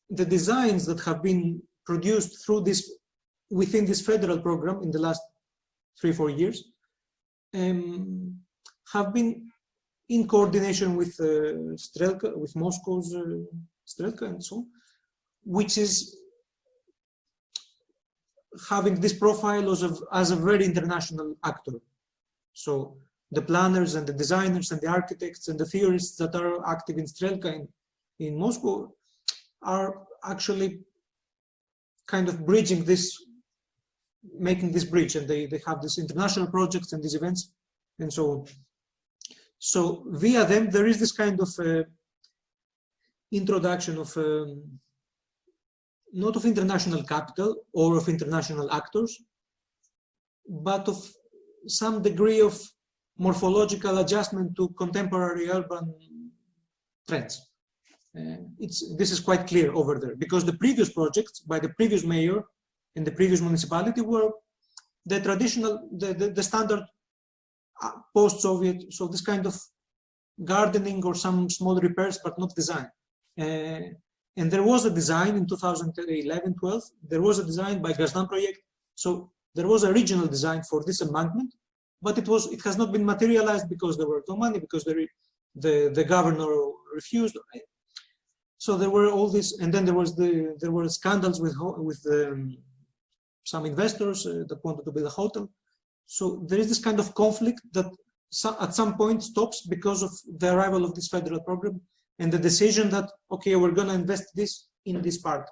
the designs that have been produced through this within this federal program in the last 3-4 years have been in coordination with Strelka, with Moscow's Strelka and so on, which is having this profile as a very international actor. So the planners and the designers and the architects and the theorists that are active in Strelka in Moscow are actually kind of bridging this, making this bridge, and they have these international projects and these events and so on. So via them, there is this kind of introduction of not of international capital or of international actors, but of some degree of morphological adjustment to contemporary urban trends. This is quite clear over there, because the previous projects by the previous mayor in the previous municipality were the traditional, the standard post-Soviet, so this kind of gardening or some small repairs, but not design. And there was a design in 2011-12, there was a design by Gazdan Project, so there was a regional design for this embankment, but it has not been materialized because there were no money, because the governor refused. So there were all this, and then there were scandals with some investors that wanted to build a hotel. So there is this kind of conflict that at some point stops because of the arrival of this federal program and the decision that, okay, we're going to invest this in this part.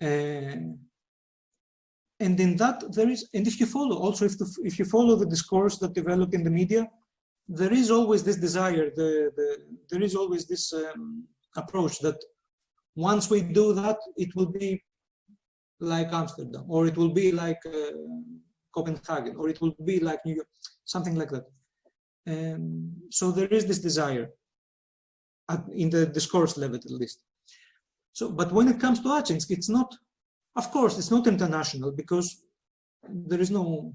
And in that there is, and if you follow also, if you follow the discourse that developed in the media, there is always this desire, there is always this approach that once we do that, it will be like Amsterdam, or it will be like Copenhagen, or it will be like New York, something like that. So there is this desire in the discourse level, at least. So, but when it comes to Achinsk, it's not, of course, it's not international because there is no,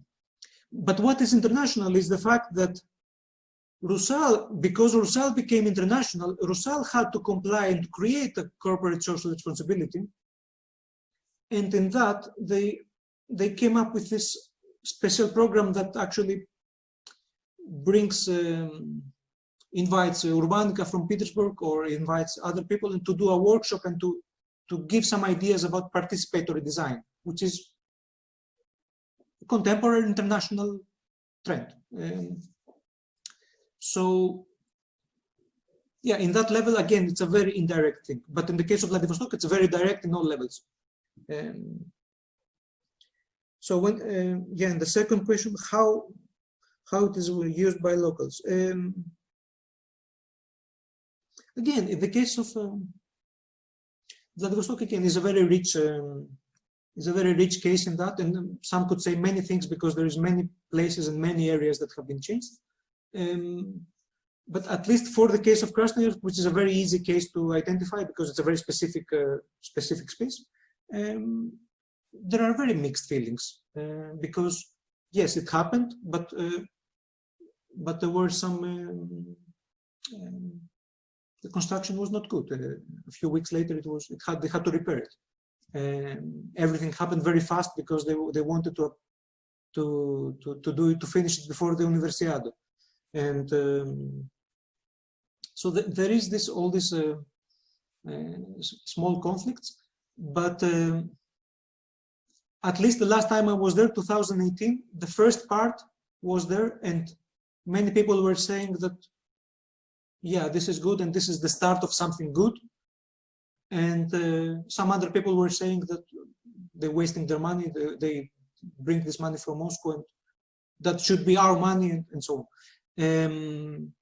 but what is international is the fact that Rusal, because Rusal became international, Rusal had to comply and create a corporate social responsibility. And in that, they came up with this special program that actually brings, invites Urbanica from Petersburg or invites other people and to do a workshop and to give some ideas about participatory design, which is a contemporary international trend. So, yeah, in that level, again, it's a very indirect thing. But in the case of Vladivostok, it's very direct in all levels. So when, yeah, and the second question, how it is used by locals. Again, in the case of Vladivostok, again, is a very rich case in that, and some could say many things because there is many places and many areas that have been changed. But at least for the case of Krasnoyarsk, which is a very easy case to identify because it's a very specific space, there are very mixed feelings because yes, it happened, but there were some. The construction was not good. A few weeks later, they had to repair it. Everything happened very fast because they wanted to finish it before the Universiade. And so there is all these small conflicts, but at least the last time I was there, 2018, the first part was there, and many people were saying that, yeah, this is good and this is the start of something good. And some other people were saying that they're wasting their money, they bring this money from Moscow, and that should be our money, and so on.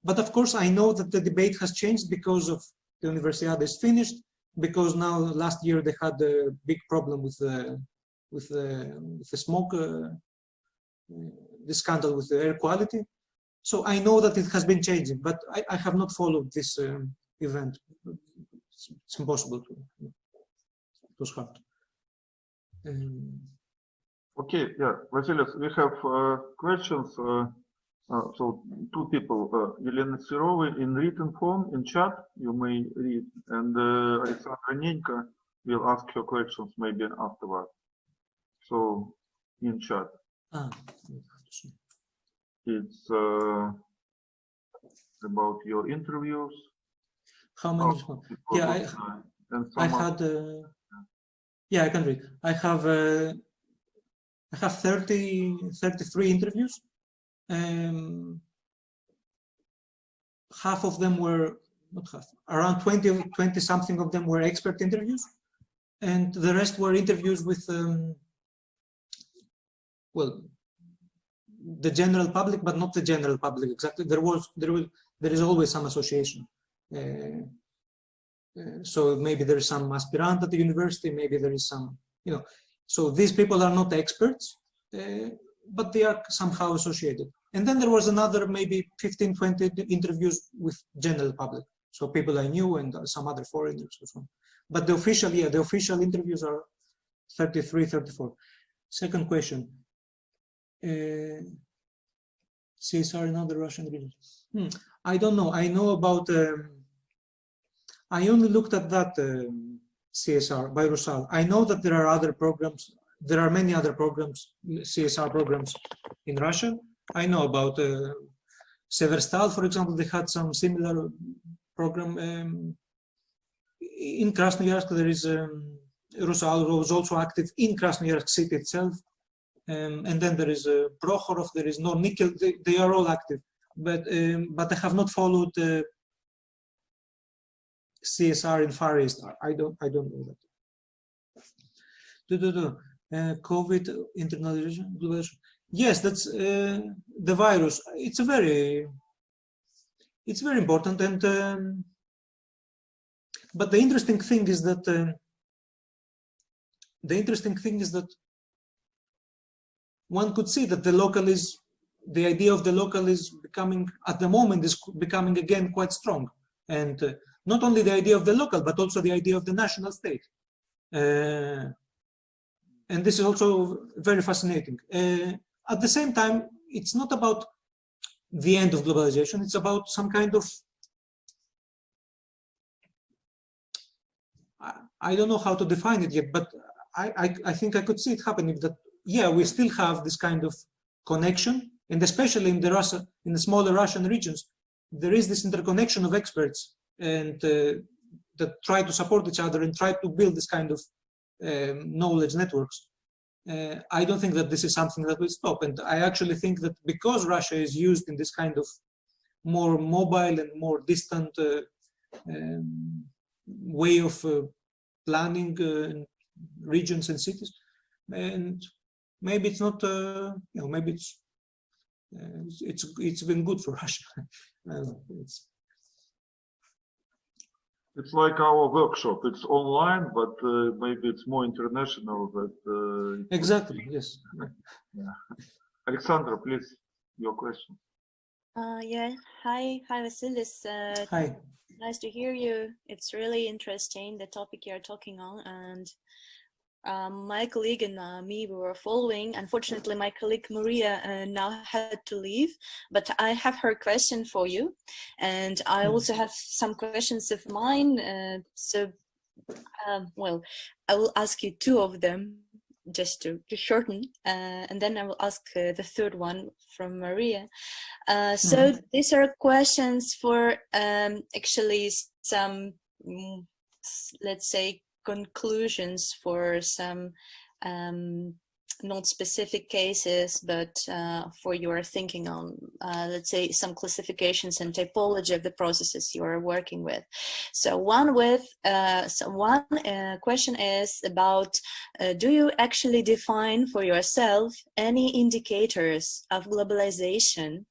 But of course, I know that the debate has changed because of the Universiade is finished, because now last year they had a big problem with the smoke, the scandal with the air quality. So I know that it has been changing, but I have not followed this event. It's impossible to. It was hard. Okay, yeah, Vasileios, we have questions. So two people, Elena Sirova in written form, in chat, you may read, and Alexandra Nenko will ask her questions maybe afterward. So in chat. It's about your interviews. How many? Yeah, I had. Yeah, I can read. I have 33 interviews. Half of them were, not half, around 20 something of them were expert interviews, and the rest were interviews with, well, the general public, but not the general public exactly. There is always some association. So maybe there is some aspirant at the university, maybe there is some, you know, so these people are not experts, but they are somehow associated. And then there was another maybe 15, 20 interviews with general public. So people I knew and some other foreigners or so. But the official, yeah, the official interviews are 33, 34. Second question. CSR in other Russian regions. I don't know. I know about, I only looked at that CSR by Rusal. I know that there are other programs. There are many other programs, CSR programs in Russia. I know about Severstal, for example, they had some similar program. In Krasnoyarsk, there is Rusal was also active in Krasnoyarsk city itself. And then there is Prokhorov, there is Nornickel, they are all active. But I have not followed CSR in Far East. I don't know that. COVID, internalization, globalization. Yes, that's the virus. It's very important, and but the interesting thing is that one could see that the idea of the local is becoming, at the moment, is becoming again quite strong, and not only the idea of the local, but also the idea of the national state. And this is also very fascinating. At the same time, it's not about the end of globalization. It's about some kind of, I don't know how to define it yet, but I think I could see it happening that, yeah, we still have this kind of connection, and especially in the smaller Russian regions, there is this interconnection of experts and that try to support each other and try to build this kind of knowledge networks. I don't think that this is something that will stop, and I actually think that because Russia is used in this kind of more mobile and more distant way of planning regions and cities, and maybe it's not, you know, maybe it's been good for Russia. It's like our workshop. It's online, but maybe it's more international. But exactly, yes. Yeah. Alexandra, please, your question. Yeah. Hi, Vasileios. Hi. Nice to hear you. It's really interesting, the topic you're talking on, and my colleague and me, we were following. Unfortunately, my colleague Maria now had to leave, but I have her question for you, and I also have some questions of mine. Well, I will ask you two of them just to shorten, and then I will ask the third one from Maria. So these are questions for actually some, let's say, conclusions for some not specific cases, but for your thinking on, let's say, some classifications and typology of the processes you are working with. So one question is about, do you actually define for yourself any indicators of globalization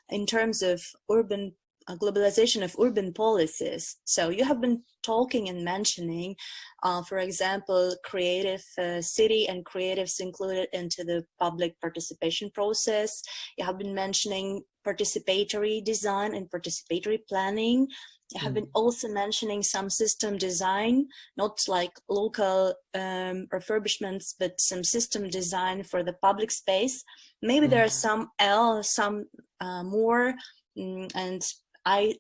in terms of urban globalization of urban policies? So you have been talking and mentioning, for example, creative city and creatives included into the public participation process. You have been mentioning participatory design and participatory planning. You have been also mentioning some system design, not like local refurbishments, but some system design for the public space. Maybe there are some more, and I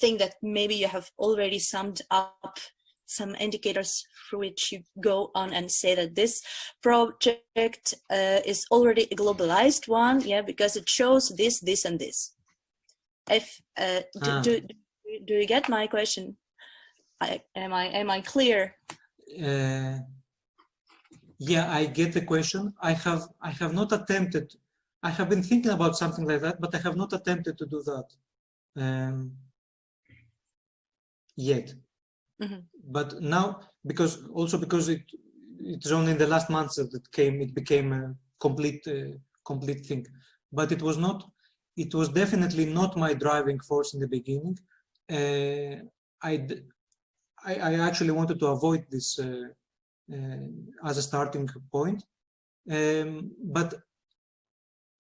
think that maybe you have already summed up some indicators for which you go on and say that this project is already a globalized one, yeah, because it shows this, this, and this. If do you get my question? Am I clear? Yeah, I get the question. I have not attempted. I have been thinking about something like that, but I have not attempted to do that yet. But now, because it's only in the last months that it became a complete thing. But it was not. It was definitely not my driving force in the beginning. I actually wanted to avoid this as a starting point. But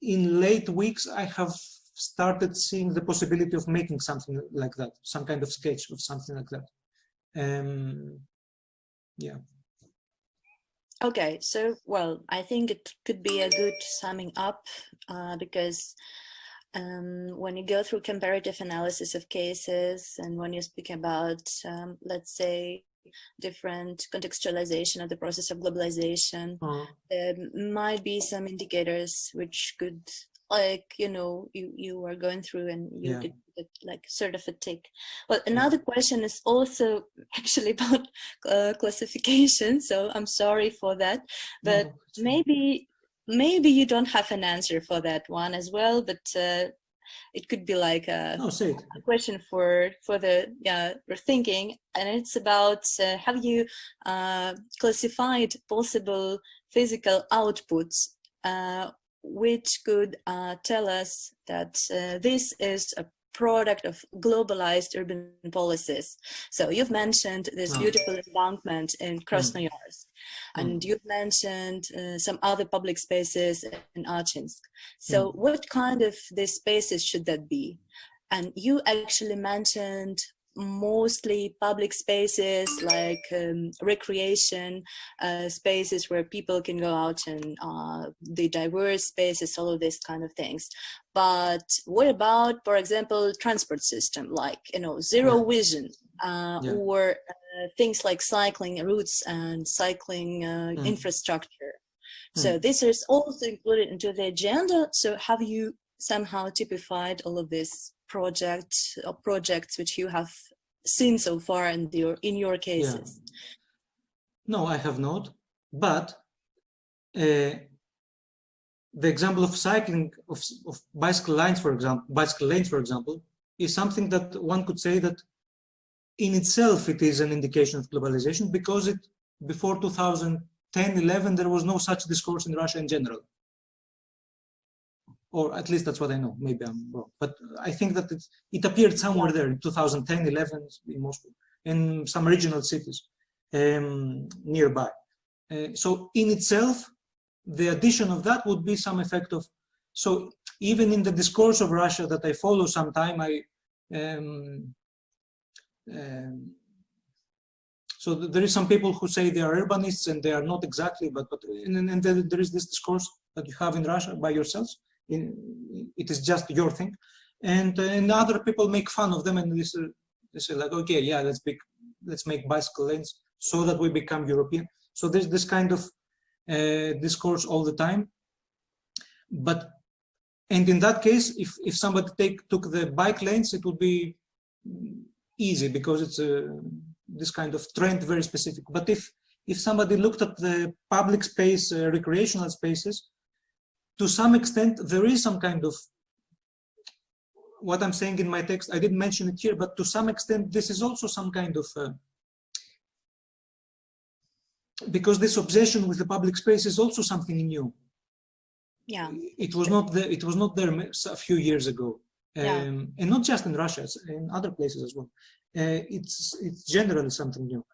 in late weeks, I have started seeing the possibility of making something like that, some kind of sketch of something like that. Yeah. Okay, so, well, I think it could be a good summing up because when you go through comparative analysis of cases and when you speak about, let's say, different contextualization of the process of globalization, there might be some indicators which could, like, you know, you are going through and you could get like sort of a tick. Well, another question is also actually about classification, so I'm sorry for that, but maybe you don't have an answer for that one as well, but it could be like a question for the thinking, and it's about have you classified possible physical outputs which could tell us that this is a product of globalized urban policies. So you've mentioned this beautiful embankment in Krasnoyarsk, and you've mentioned some other public spaces in Achinsk. So what kind of these spaces should that be? And you actually mentioned mostly public spaces like recreation spaces where people can go out and the diverse spaces, all of these kind of things. But what about, for example, transport system, like, you know, zero vision or things like cycling routes and cycling infrastructure. So this is also included into the agenda. So have you somehow typified all of these projects which you have seen so far in your cases? No, I have not. But the example of cycling of bicycle lanes, for example, is something that one could say that in itself it is an indication of globalization, because before 2010-11 there was no such discourse in Russia in general. Or at least that's what I know. Maybe I'm wrong, but I think that it appeared somewhere there in 2010-11 in Moscow, in some regional cities nearby. So in itself, the addition of that would be some effect of. So even in the discourse of Russia that I follow sometime, so there is some people who say they are urbanists and they are not exactly, but and there is this discourse that you have in Russia by yourselves. It is just your thing, and other people make fun of them, and they say like, okay, yeah, let's make bicycle lanes so that we become European. So there's this kind of discourse all the time. And in that case, if somebody took the bike lanes, it would be easy because it's this kind of trend, very specific. But if if somebody looked at the public space, recreational spaces, to some extent, there is some kind of, what I'm saying in my text, I didn't mention it here, but to some extent, this is also some kind of, because this obsession with the public space is also something new. Yeah. It was not there a few years ago. And not just in Russia, it's in other places as well. It's generally something new.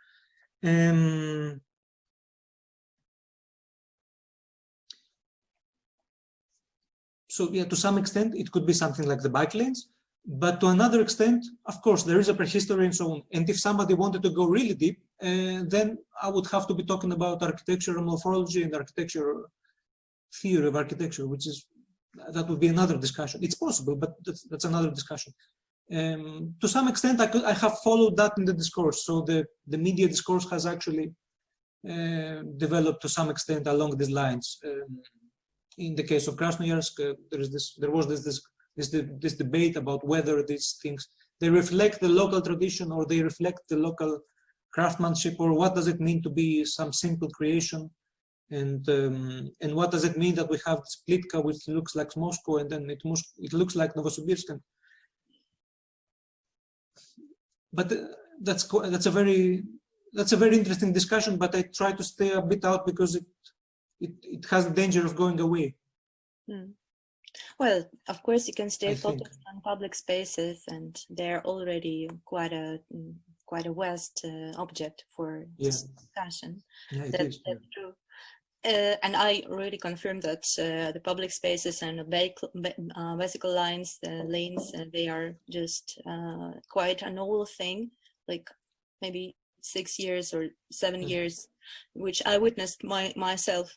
So yeah, to some extent, it could be something like the bike lanes, but to another extent, of course, there is a prehistory and so on. And if somebody wanted to go really deep, then I would have to be talking about architectural morphology and architecture theory of architecture, which is, that would be another discussion. It's possible, but that's another discussion. To some extent, I have followed that in the discourse. So the media discourse has actually developed to some extent along these lines. In the case of Krasnoyarsk, there was this debate about whether these things, they reflect the local tradition or they reflect the local craftsmanship, or what does it mean to be some simple creation, and what does it mean that we have Splitka, which looks like Moscow, and then it looks like Novosibirsk. But that's a very interesting discussion. But I try to stay a bit out because it has the danger of going away. Well, of course, you can stay focused on public spaces, and they're already quite a vast object for this discussion. Yeah, that's true. And I really confirm that the public spaces and the bicycle lines, lanes, they are just quite an old thing, like maybe 6 years or 7 years, which I witnessed myself.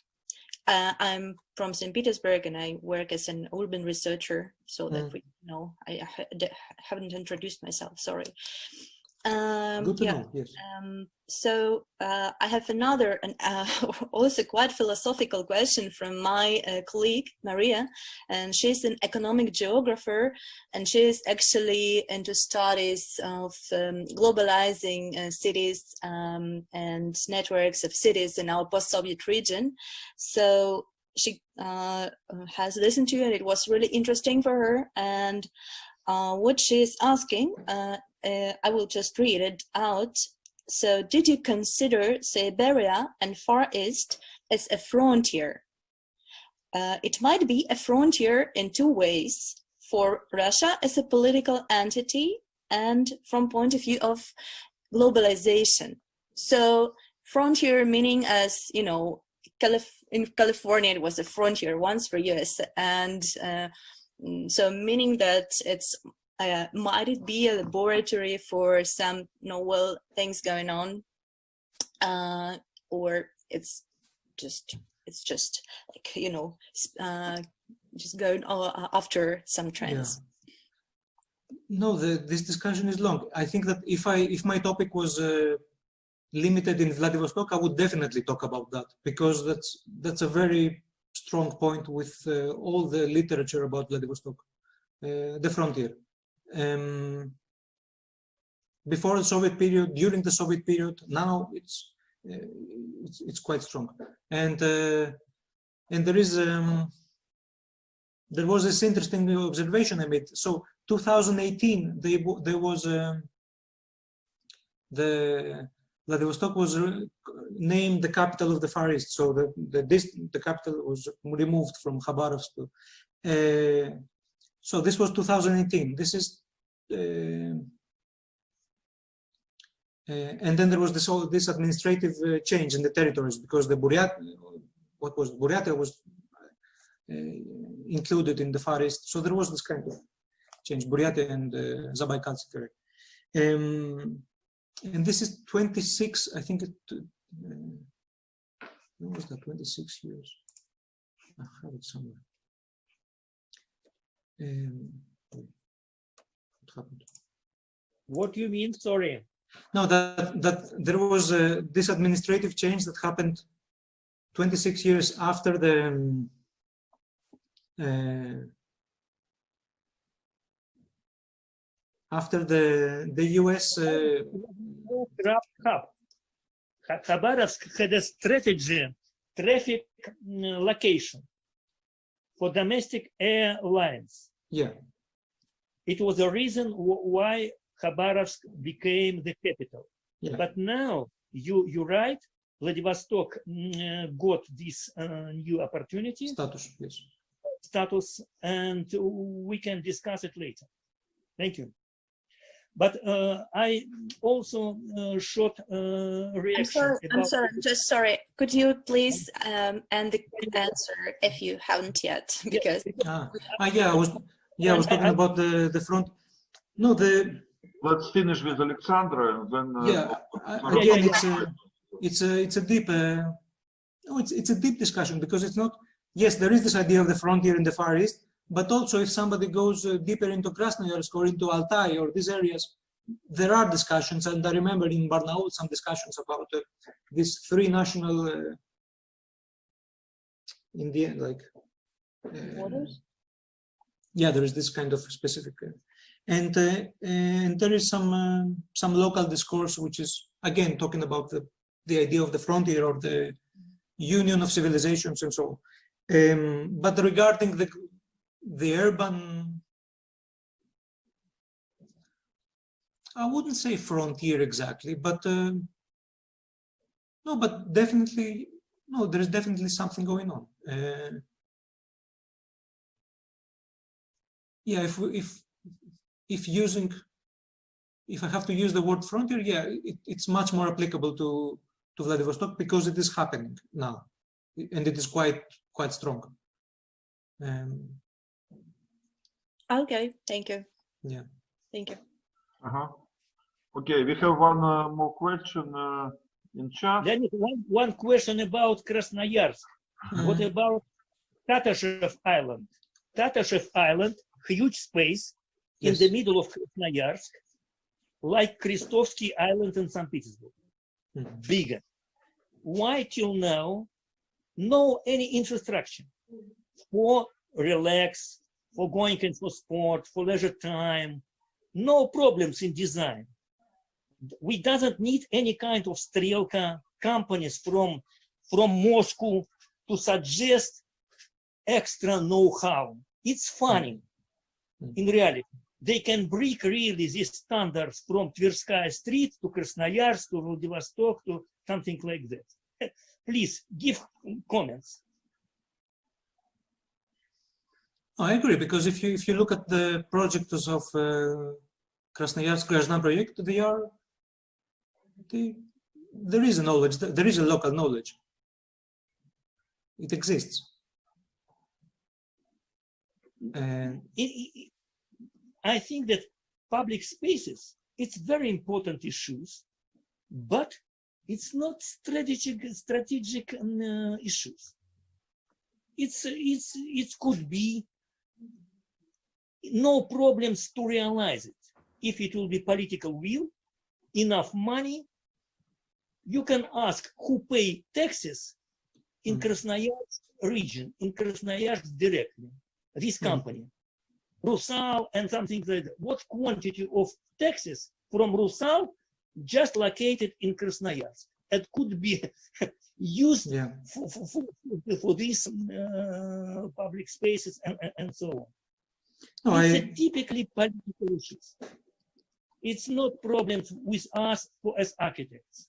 I'm from St. Petersburg, and I work as an urban researcher, so that we know. I haven't introduced myself, sorry. Good to know, yes. So I have another, also quite philosophical question from my colleague, Maria, and she's an economic geographer, and she's actually into studies of globalizing cities and networks of cities in our post-Soviet region. So she has listened to you, and it was really interesting for her. And what she's asking, I will just read it out. So, did you consider Siberia and Far East as a frontier? It might be a frontier in two ways: for Russia as a political entity, and from point of view of globalization. So, frontier meaning, as you know, in California it was a frontier once for US, and so meaning that it's might it be a laboratory for some novel things going on, or it's just like, you know, just going after some trends? Yeah. No, this discussion is long. I think that if my topic was limited in Vladivostok, I would definitely talk about that, because that's a very strong point with all the literature about Vladivostok, the frontier. Before the Soviet period, during the Soviet period, now it's quite strong, and there was this interesting observation I made. So 2018, there was the Vladivostok was named the capital of the Far East. So the capital was removed from Khabarovsk. So this was 2018. This is, and then there was this administrative change in the territories, because the Buryatia was included in the Far East. So there was this kind of change, Buryatia and Zabaikalsk area. And this is 26, I think when was that, 26 years? I have it somewhere. What happened? What do you mean, sorry? No, that there was this administrative change that happened 26 years after the US Khabarovsk had a strategy, traffic location for domestic airlines. Yeah. It was a reason why Khabarovsk became the capital. Yeah. But now, you're right, Vladivostok got this new opportunity. Status, yes. Status, and we can discuss it later. Thank you. But I also short reaction. I'm sorry, I'm just sorry. Could you please end the answer if you haven't yet? Because I was talking about the front. No, let's finish with Alexandra and then. Again, it's a deep. It's a deep discussion because it's not. Yes, there is this idea of the frontier in the Far East, but also if somebody goes deeper into Krasnoyarsk or into Altai or these areas, there are discussions. And I remember in Barnaul some discussions about these three national. In the end, like. waters? Yeah, there is this kind of specific. And there is some local discourse which is again talking about the idea of the frontier or the union of civilizations and so on. But regarding the urban, I wouldn't say frontier exactly, but no, but definitely no. There is definitely something going on. Yeah, if I have to use the word frontier, yeah, it's much more applicable to Vladivostok because it is happening now, and it is quite strong. Okay, thank you. Yeah. Thank you. Okay, we have one more question in chat. Leonid, one question about Krasnoyarsk. What about Tatashev Island? Tatashev Island, huge space in the middle of Krasnoyarsk, like Krestovsky Island in St. Petersburg, bigger. Why till now, no any infrastructure for relax, for going in for sport, for leisure time, no problems in design. We doesn't need any kind of Strelka companies from Moscow to suggest extra know-how. It's funny. In reality, they can break really these standards from Tverskaya Street to Krasnoyarsk to Vladivostok to something like that. Please give comments. I agree, because if you look at the projects of Krasnoyarsk Grajna project, there is a knowledge, there is a local knowledge. It exists. And I think that public spaces, it's very important issues, but it's not strategic issues. It could be no problems to realize it. If it will be political will, enough money, you can ask who pay taxes in Krasnoyarsk region, in Krasnoyarsk directly, this company, Rusal and something like that. What quantity of taxes from Rusal just located in Krasnoyarsk? It could be used for these public spaces and so on. No, it's typically political issues. It's not problems with us as architects.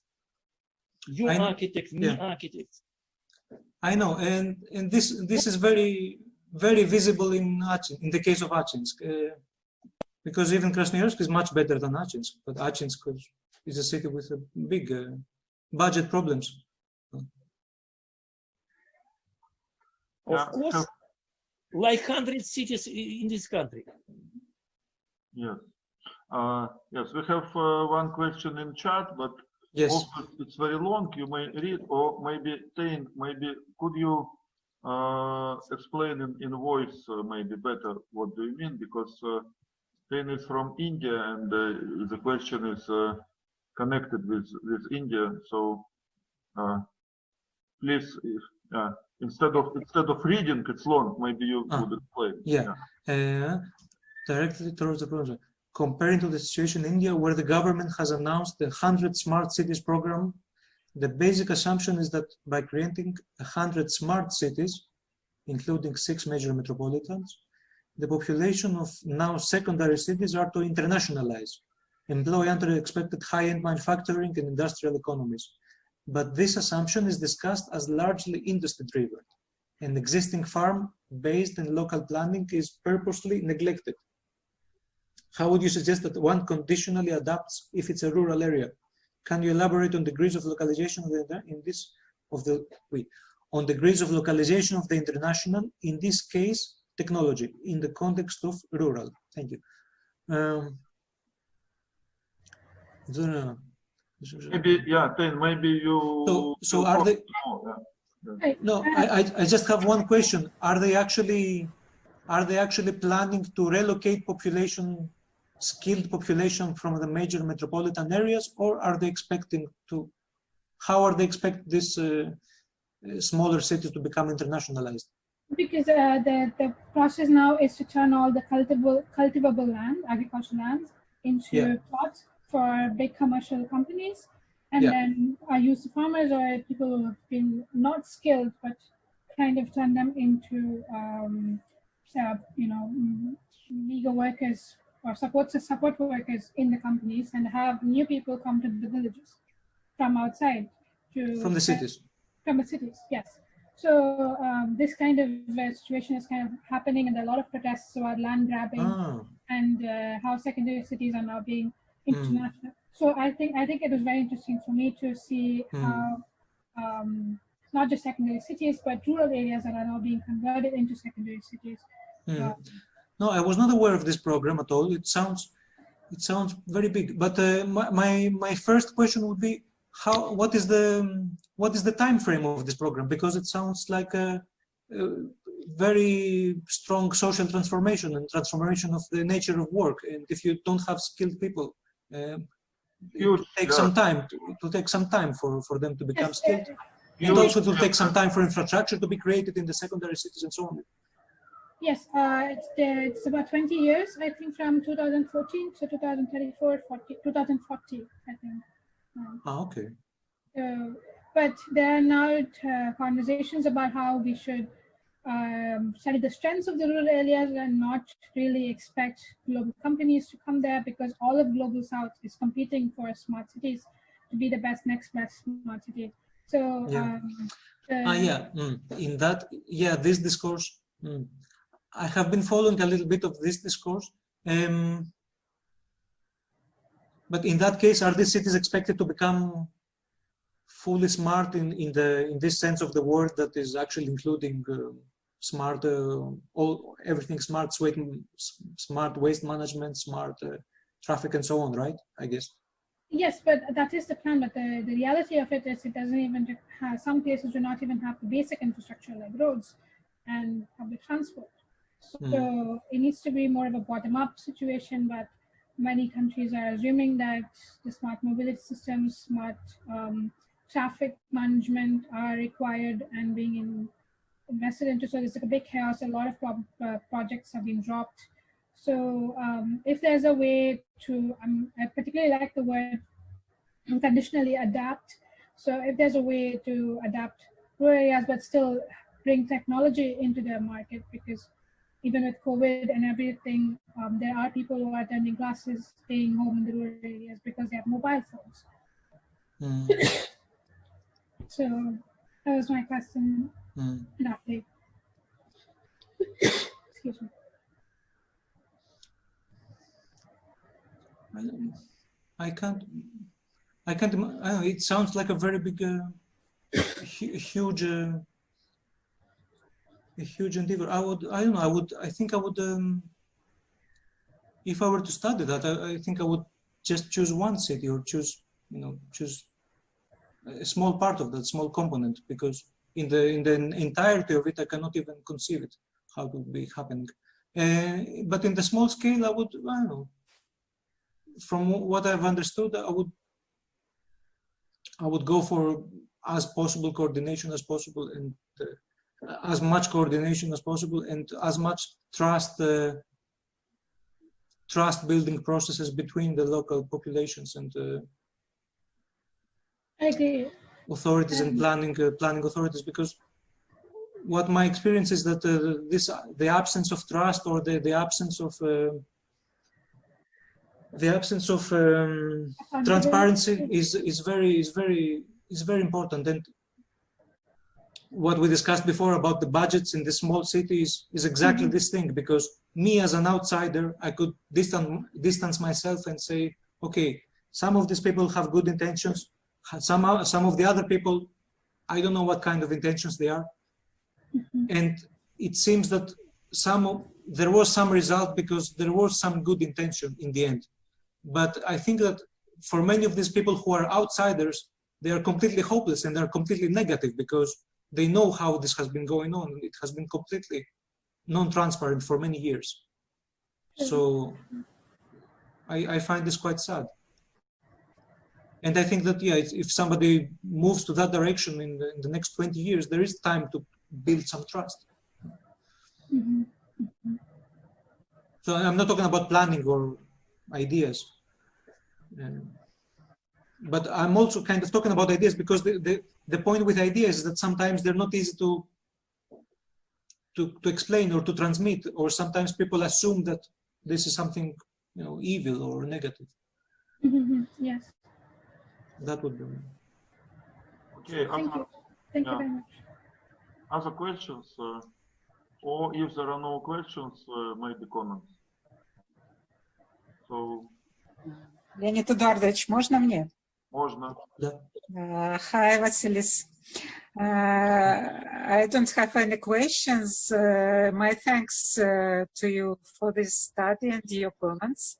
You architect, me architects. I know, and this is very visible in the case of Achinsk, because even Krasnoyarsk is much better than Achinsk, but Achinsk is a city with a big budget problems. Of course, like 100 cities in this country. Yes. Yes, we have one question in chat, but also it's very long. You may read, or maybe Tain, maybe could you explain in voice maybe better what do you mean, because Tain is from India and the question is connected with India. So please, instead of reading, it's long. Maybe you would explain. Directly towards the project. Comparing to the situation in India, where the government has announced the 100 Smart Cities program The basic assumption is that by creating 100 smart cities, including 6 major metropolitans, the population of now secondary cities are to internationalize, employ unexpected high-end manufacturing and industrial economies. But this assumption is discussed as largely industry-driven, and existing farm-based and local planning is purposely neglected. How would you suggest that one conditionally adapts if it's a rural area? Can you elaborate on degrees of localization on degrees of localization of the international, in this case, technology, in the context of rural? Thank you. Maybe, yeah, then maybe you. So are they? No, I just have one question. Are they actually planning to relocate population, skilled population from the major metropolitan areas, or are they expecting to? How are they expect this smaller cities to become internationalized? Because the process now is to turn all the cultivable land, agricultural lands, into plots for big commercial companies, and then use the farmers or people who have been not skilled, but kind of turn them into, legal workers or support workers in the companies, and have new people come to the villages from outside. From the cities. From the cities, yes. So this kind of situation is kind of happening, and there are a lot of protests about land grabbing and how secondary cities are now being international. So I think it was very interesting for me to see how not just secondary cities, but rural areas that are now being converted into secondary cities. No, I was not aware of this program at all. It sounds very big. But my first question would be, what is the time frame of this program? Because it sounds like a very strong social transformation and transformation of the nature of work. And if you don't have skilled people, it will take some time to take some time for them to become skilled. And also to take some time for infrastructure to be created in the secondary cities and so on. Yes, it's about 20 years, I think, from 2014 to 2034, 2040, I think. Okay. But there are now conversations about how we should study the strengths of the rural areas and not really expect global companies to come there, because all of Global South is competing for smart cities to be the next best smart city. So in that, this discourse, I have been following a little bit of this discourse. But in that case, are these cities expected to become fully smart in this sense of the word, that is actually including smart, everything smart, smart waste management, smart traffic, and so on, right? I guess. Yes, but that is the plan. But the reality of it is, it doesn't even have, some places do not even have the basic infrastructure like roads and public transport. So it needs to be more of a bottom-up situation, but many countries are assuming that the smart mobility systems, smart traffic management are required and being invested into. So there's like a big chaos. A lot of projects have been dropped. So if there's a way to, I particularly like the word conditionally adapt. So if there's a way to adapt rural areas, but still bring technology into their market, because even with COVID and everything, there are people who are attending classes, staying home in the rural areas because they have mobile phones. So that was my question. Excuse me. I can't. It sounds like a very big, huge endeavor. I think I would, if I were to study that, I think I would just choose one city, or choose a small part of that, small component, because in the entirety of it, I cannot even conceive it, how it would be happening. But in the small scale, I would, I don't know, from what I've understood, I would go for as possible coordination as possible, and as much coordination as possible, and as much trust building processes between the local populations. And I agree. authorities and planning authorities, because what my experience is that the absence of trust, or the absence of transparency is very important. And what we discussed before about the budgets in the small cities is exactly this thing, because me as an outsider, I could distance myself and say, okay, some of these people have good intentions, some of the other people, I don't know what kind of intentions they are. And it seems that there was some result because there was some good intention in the end. But I think that for many of these people who are outsiders, they are completely hopeless and they're completely negative, because they know how this has been going on. It has been completely non-transparent for many years. So I find this quite sad. And I think that, yeah, if somebody moves to that direction in the next 20 years, there is time to build some trust. So I'm not talking about planning or ideas. But I'm also kind of talking about ideas, because the point with ideas is that sometimes they're not easy to explain or to transmit, or sometimes people assume that this is something, you know, evil or negative. Yes. That would be. Okay. Thank you very much. Other questions, or if there are no questions, maybe comments. So. Леонид Эдуардович, можно мне? Можно. Yeah. Hi, Vasileios. I don't have any questions. My thanks to you for this study and your comments.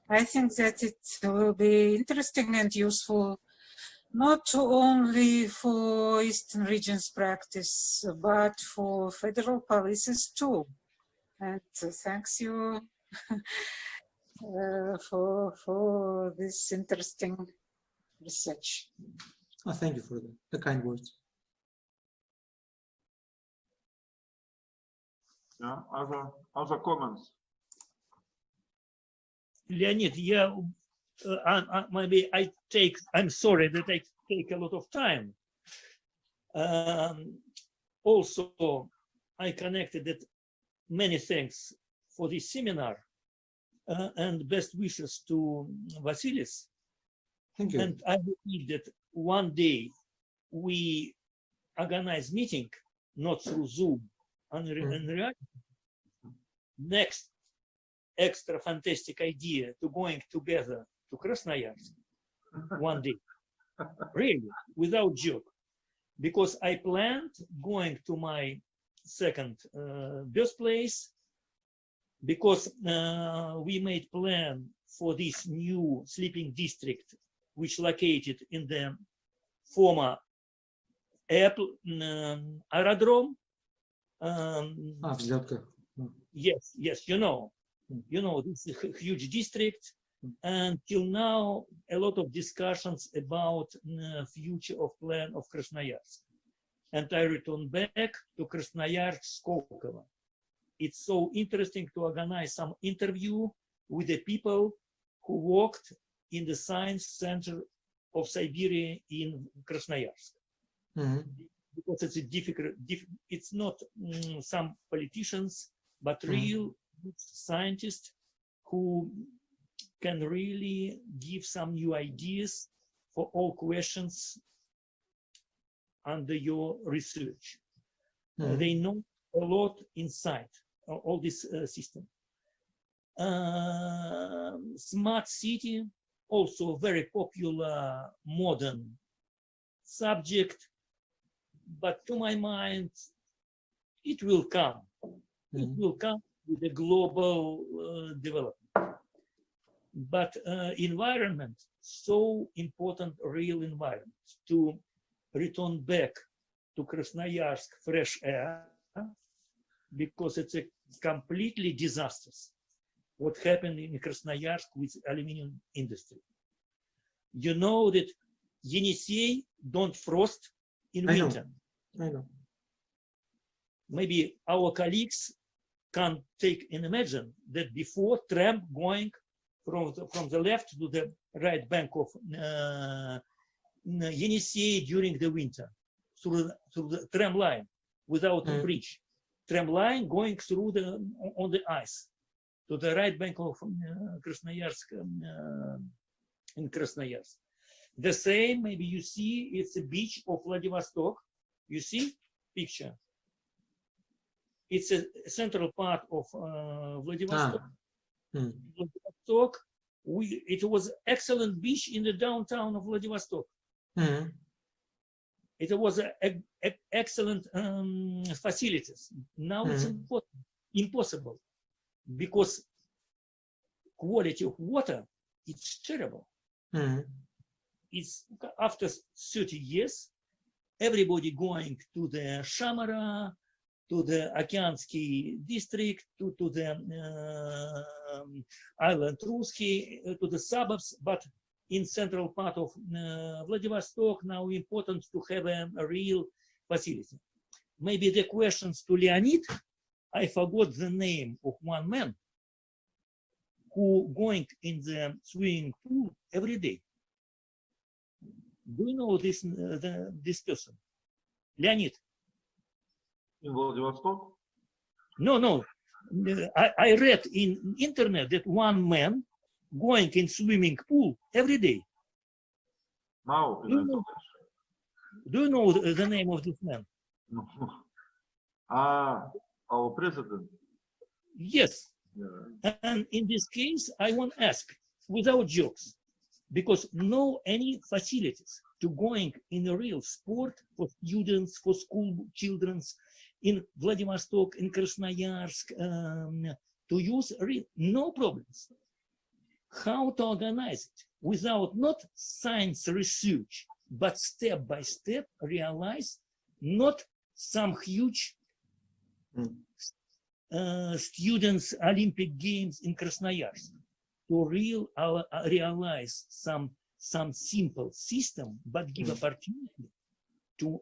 I think that it will be interesting and useful, not only for Eastern regions practice, but for federal policies too. And thanks you for this interesting research. Oh, thank you for the kind words. Yeah. Other comments. Leonid, maybe I'm sorry that I take a lot of time. Also, I connected that many thanks for this seminar and best wishes to Vasileios. Thank you. And I believe that one day we organize meeting, not through Zoom, and reality. Next extra fantastic idea to going together to Krasnoyarsk one day, really, without joke, because I planned going to my second birthplace, because we made plan for this new sleeping district, which located in the former aerodrome. Yes, you know, this is a huge district. Until now, a lot of discussions about the future of plan of Krasnoyarsk. And I return back to Krasnoyarsk, Skolkovo. It's so interesting to organize some interview with the people who worked in the science center of Siberia in Krasnoyarsk. Because it's a difficult, it's not some politicians, but real scientists who can really give some new ideas for all questions under your research. They know a lot inside all this system. Smart city, also very popular modern subject, but to my mind, it will come. It will come with the global development. But environment, so important, real environment, to return back to Krasnoyarsk fresh air, because it's a completely disastrous what happened in Krasnoyarsk with aluminum industry. You know that Yenisei don't frost in winter. I know. Maybe our colleagues can take and imagine that before tram going from the left to the right bank of Yenisei during the winter through the tram line without a bridge. Tram line going through on the ice to the right bank of Krasnoyarsk in Krasnoyarsk. The same, maybe you see, it's a beach of Vladivostok. You see picture? It's a central part of Vladivostok. Vladivostok, it was excellent beach in the downtown of Vladivostok. It was excellent facilities. Now it's impossible because quality of water, it's terrible. It's after 30 years, everybody going to the Shamara, to the Okeansky district, to the island Ruski, to the suburbs, but in central part of Vladivostok, now important to have a real facility. Maybe the questions to Leonid, I forgot the name of one man who going in the swimming pool every day. Do you know this person? Leonid? In Vladivostok? No. I read in internet that one man going in swimming pool every day. Now, do you know the name of this man? No. Our president? Yes. Yeah. And in this case, I want to ask, without jokes, because no any facilities to going in a real sport for students, for school children in Vladivostok, in Krasnoyarsk, to use no problems. How to organize it without not science research, but step by step realize not some huge students Olympic Games in Krasnoyarsk, to realize some simple system, but give opportunity to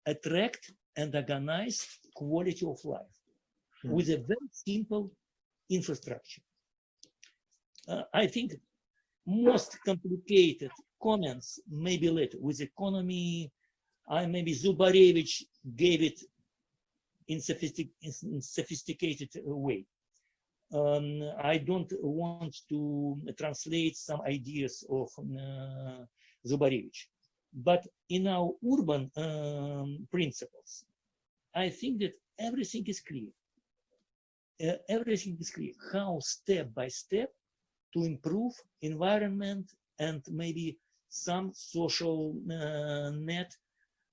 attract and organize quality of life with a very simple infrastructure. I think most complicated comments maybe later with economy. Maybe Zubarevich gave it in sophisticated way. I don't want to translate some ideas of Zubarevich, but in our urban principles, I think that everything is clear. Everything is clear. How step by step to improve environment and maybe some social net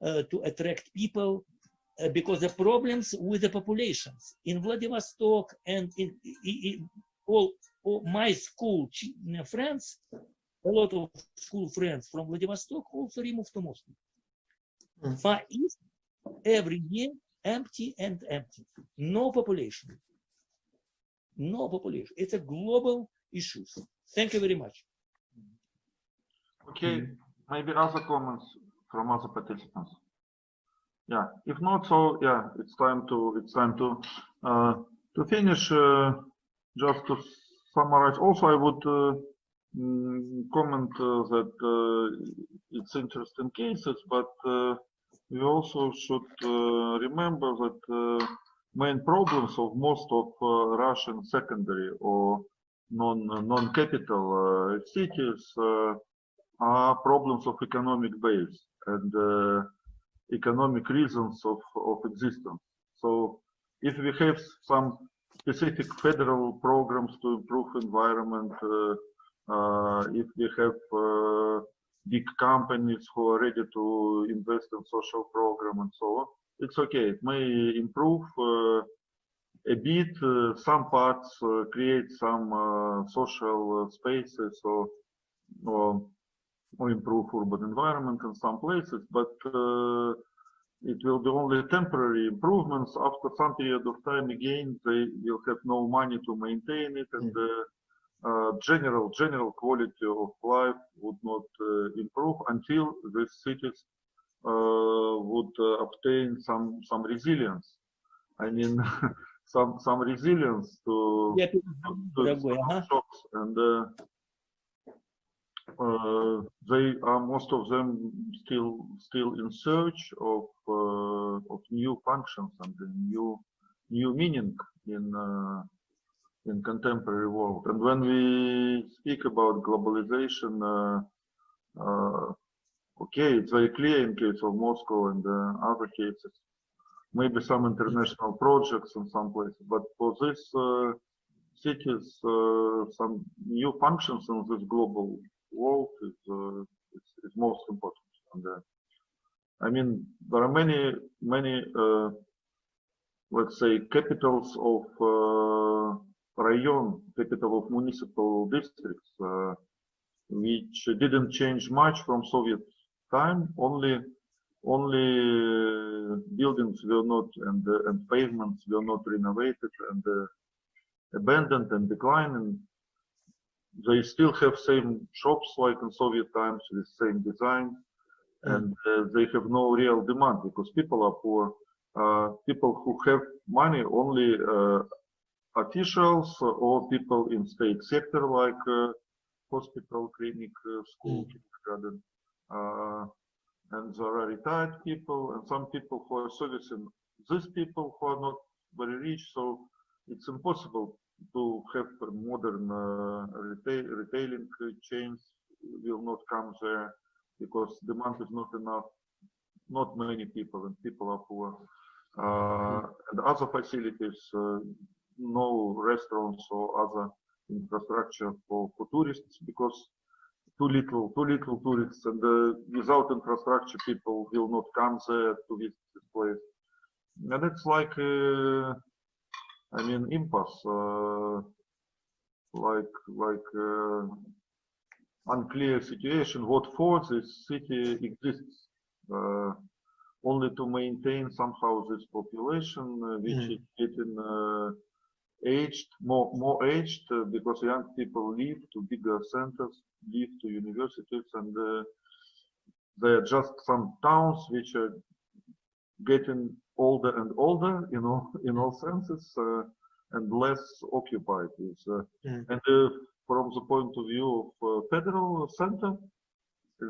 to attract people, because the problems with the populations in Vladivostok and in all my school friends, a lot of school friends from Vladivostok also removed to Moscow. Far East, every year, empty and empty. No population. No population. It's a global issue. Thank you very much. Okay, maybe other comments from other participants. Yeah, if not, so yeah, it's time to finish. Just to summarize. Also, I would comment that it's interesting cases, but we also should remember that main problems of most of Russian secondary or non-capital cities are problems of economic base and economic reasons of existence. So if we have some specific federal programs to improve environment, if we have big companies who are ready to invest in social program and so on, it's okay. It may improve a bit, some parts create some social spaces or improve urban environment in some places, but it will be only temporary improvements. After some period of time, again, they will have no money to maintain it, and general quality of life would not improve until these cities would obtain some resilience. I mean, some resilience to shocks. And they are, most of them, still in search of new functions and new meaning in contemporary world. And when we speak about globalization, okay, it's very clear in case of Moscow and other cases. Maybe some international projects in some places, but for this cities, some new functions in this global world is most important. And I mean, there are many let's say capitals of rayon, capital of municipal districts, which didn't change much from Soviet time. Only buildings were not and pavements were not renovated and abandoned and declined, and they still have same shops like in Soviet times with same design, and they have no real demand because people are poor. People who have money, only officials or people in state sector like hospital, clinic, school, kindergarten, and there are retired people and some people who are servicing these people who are not very rich. So it's impossible to have modern retailing chains will not come there because demand is not enough. Not many people, and people are poor. And other facilities, no restaurants or other infrastructure for tourists because too little tourists, and without infrastructure people will not come there to visit this place. And it's like I mean impasse, like unclear situation. What for this city exists only to maintain somehow this population, which is getting aged, more aged, because young people leave to bigger centers, leave to universities, and there are just some towns which are getting older and older, you know, in all senses, and less occupied. And from the point of view of federal center,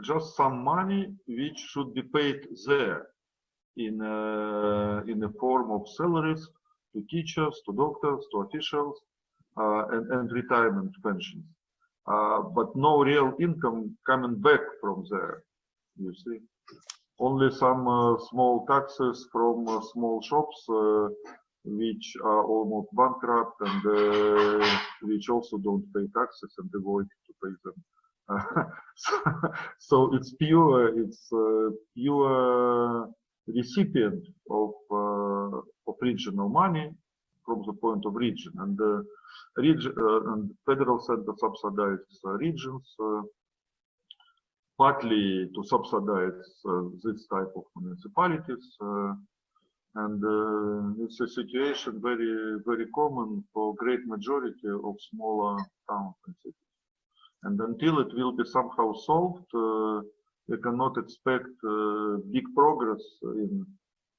just some money which should be paid there in the form of salaries to teachers, to doctors, to officials, and retirement pensions. But no real income coming back from there, you see. Only some small taxes from small shops, which are almost bankrupt and which also don't pay taxes and avoid to pay them. So it's pure recipient of regional money from the point of region, and and federal center subsidize regions, partly to subsidize this type of municipalities, and it's a situation very common for great majority of smaller towns and cities. And until it will be somehow solved, we cannot expect big progress in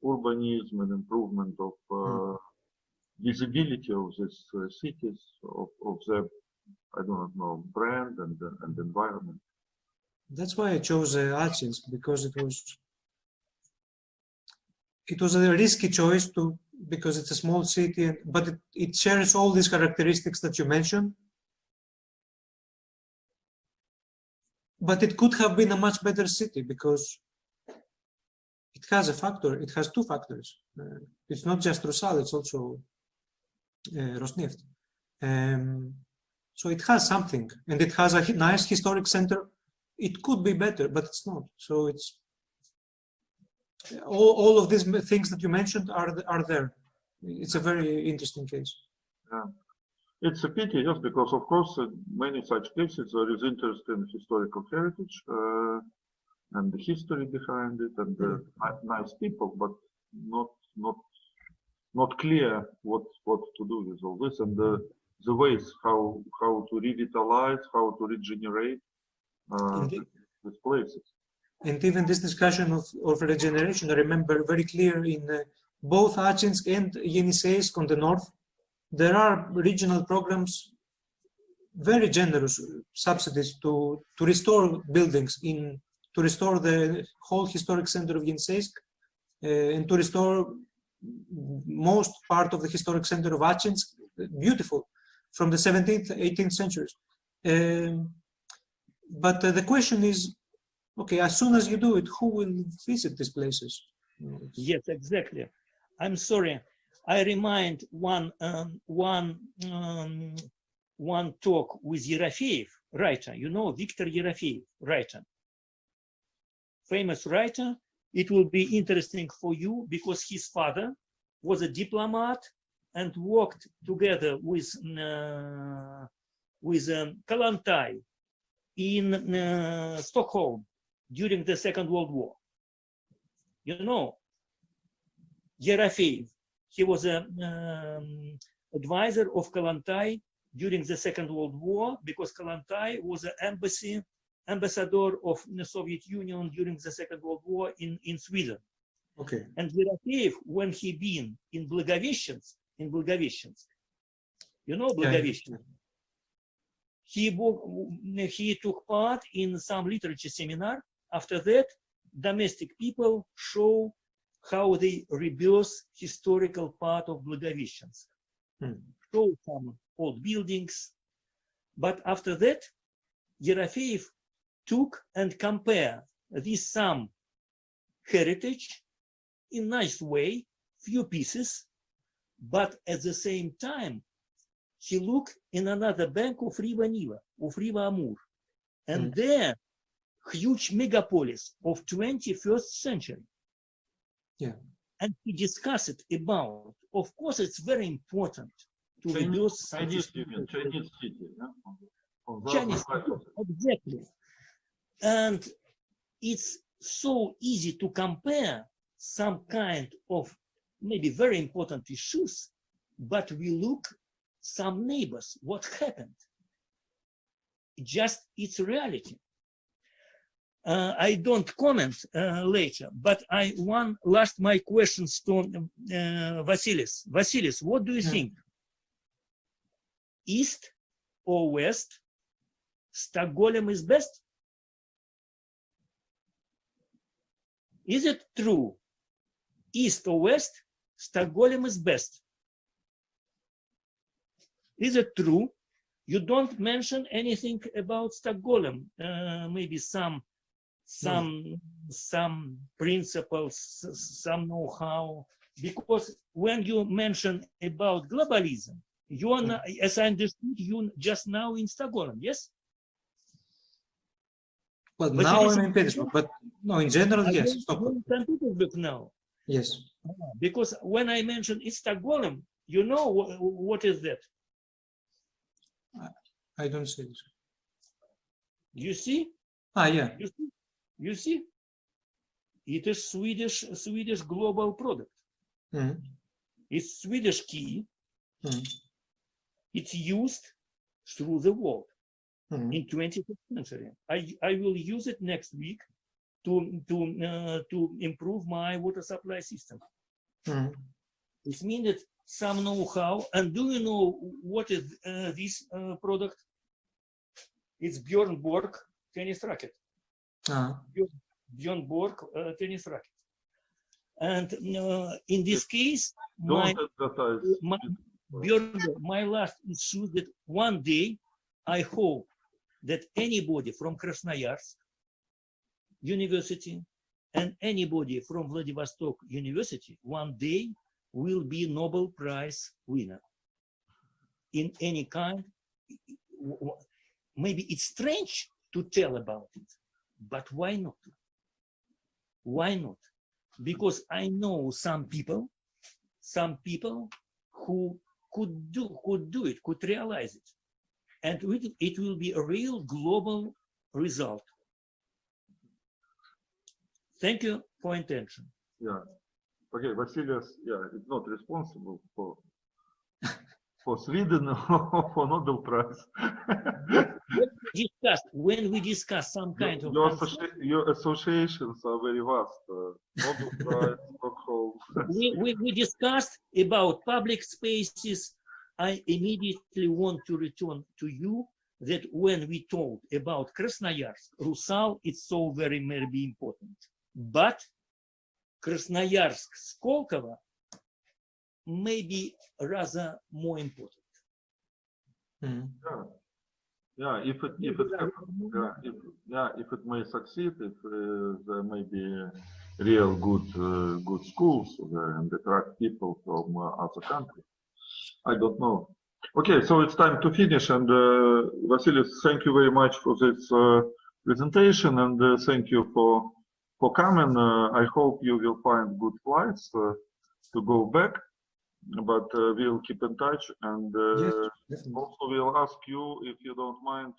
urbanism and improvement of visibility of these cities, of their, I don't know, brand and environment. That's why I chose Athens, because it was a risky choice because it's a small city, but it shares all these characteristics that you mentioned. But it could have been a much better city because it has a factor. It has two factors. It's not just Rusal, it's also Rosneft. So it has something, and it has a nice historic center. It could be better, but it's not. So it's all of these things that you mentioned are there. It's a very interesting case. Yeah. It's a pity, yes, because of course many such cases there is interest in historical heritage and the history behind it and nice people, but not clear what to do with all this, and the ways how to revitalize, how to regenerate these places. And even this discussion of regeneration, I remember very clear in both Achinsk and Yeniseisk on the north. There are regional programs very generous subsidies to restore buildings, to restore the whole historic center of Yensesk, and to restore most part of the historic center of Athens, beautiful, from the 17th, 18th centuries. But the question is, okay, as soon as you do it, who will visit these places? Yes, exactly. I'm sorry. I remind one talk with Yerofeev, writer. You know, Victor Yerofeev, writer. Famous writer. It will be interesting for you because his father was a diplomat and worked together with Kalantai in Stockholm during the Second World War. You know, Yerofeev, he was an advisor of Kalantai during the Second World War because Kalantai was an ambassador of the Soviet Union during the Second World War in Sweden. Okay. And Yerofeev, when he been in Blagoveshchensk, you know Blagoveshchensk, he took part in some literature seminar. After that, domestic people show how they rebuilt historical part of Blagoveshchensk. Show some old buildings. But after that, Yerofeev took and compared this some heritage in nice way, few pieces, but at the same time, he looked in another bank of River Niva, of River Amur, and there, huge megapolis of 21st century. Yeah. And he discussed about, of course, it's very important to reduce some Chinese city, Chinese city, exactly. And it's so easy to compare some kind of maybe very important issues, but we look some neighbors, what happened? Just its reality. I don't comment later, but I one last my questions to Vasileios. Vasileios, what do you think? East or West? Stockholm is best? Is it true? East or West? Stockholm is best. Is it true? You don't mention anything about Stockholm. Maybe some principles, some know-how. Because when you mention about globalizing, you are not, as I understood, you just now in Stockholm, yes? Well, but now I'm in Petersburg, but no, in general, yes. Stockholm. St. Petersburg now. Yes. Because when I mentioned it's Stockholm, you know what is that? I don't see this. You see? Ah, yeah. You see? It is Swedish global product. It's Swedish key. It's used through the world in 20th century. I will use it next week to improve my water supply system. It means that some know-how. And do you know what is this product? It's Björn Borg tennis racket. Björn Borg tennis racket. And in this case, my last issue that one day I hope that anybody from Krasnoyarsk University and anybody from Vladivostok University one day will be Nobel Prize winner in any kind. Maybe it's strange to tell about it, but why not? Why not? Because I know some people who could do it, could realize it. And it will be a real global result. Thank you for attention. Yeah. Okay, Vasileios, yeah, it's not responsible for Sweden or for Nobel Prize. When we discuss some kind of your associations are very vast. Nobel Prize, Stockholm. we discussed about public spaces. I immediately want to return to you that when we talk about Krasnoyarsk, Rusal, it's so very maybe important. But Krasnoyarsk, Skolkovo may be rather more important. Yeah, if it happens, if it may succeed, if there may be real good schools there and attract people from other countries. I don't know. Okay, so it's time to finish. And Vasileios, thank you very much for this presentation, and thank you for coming. I hope you will find good flights to go back. But we'll keep in touch, and Yes, also we'll ask you, if you don't mind,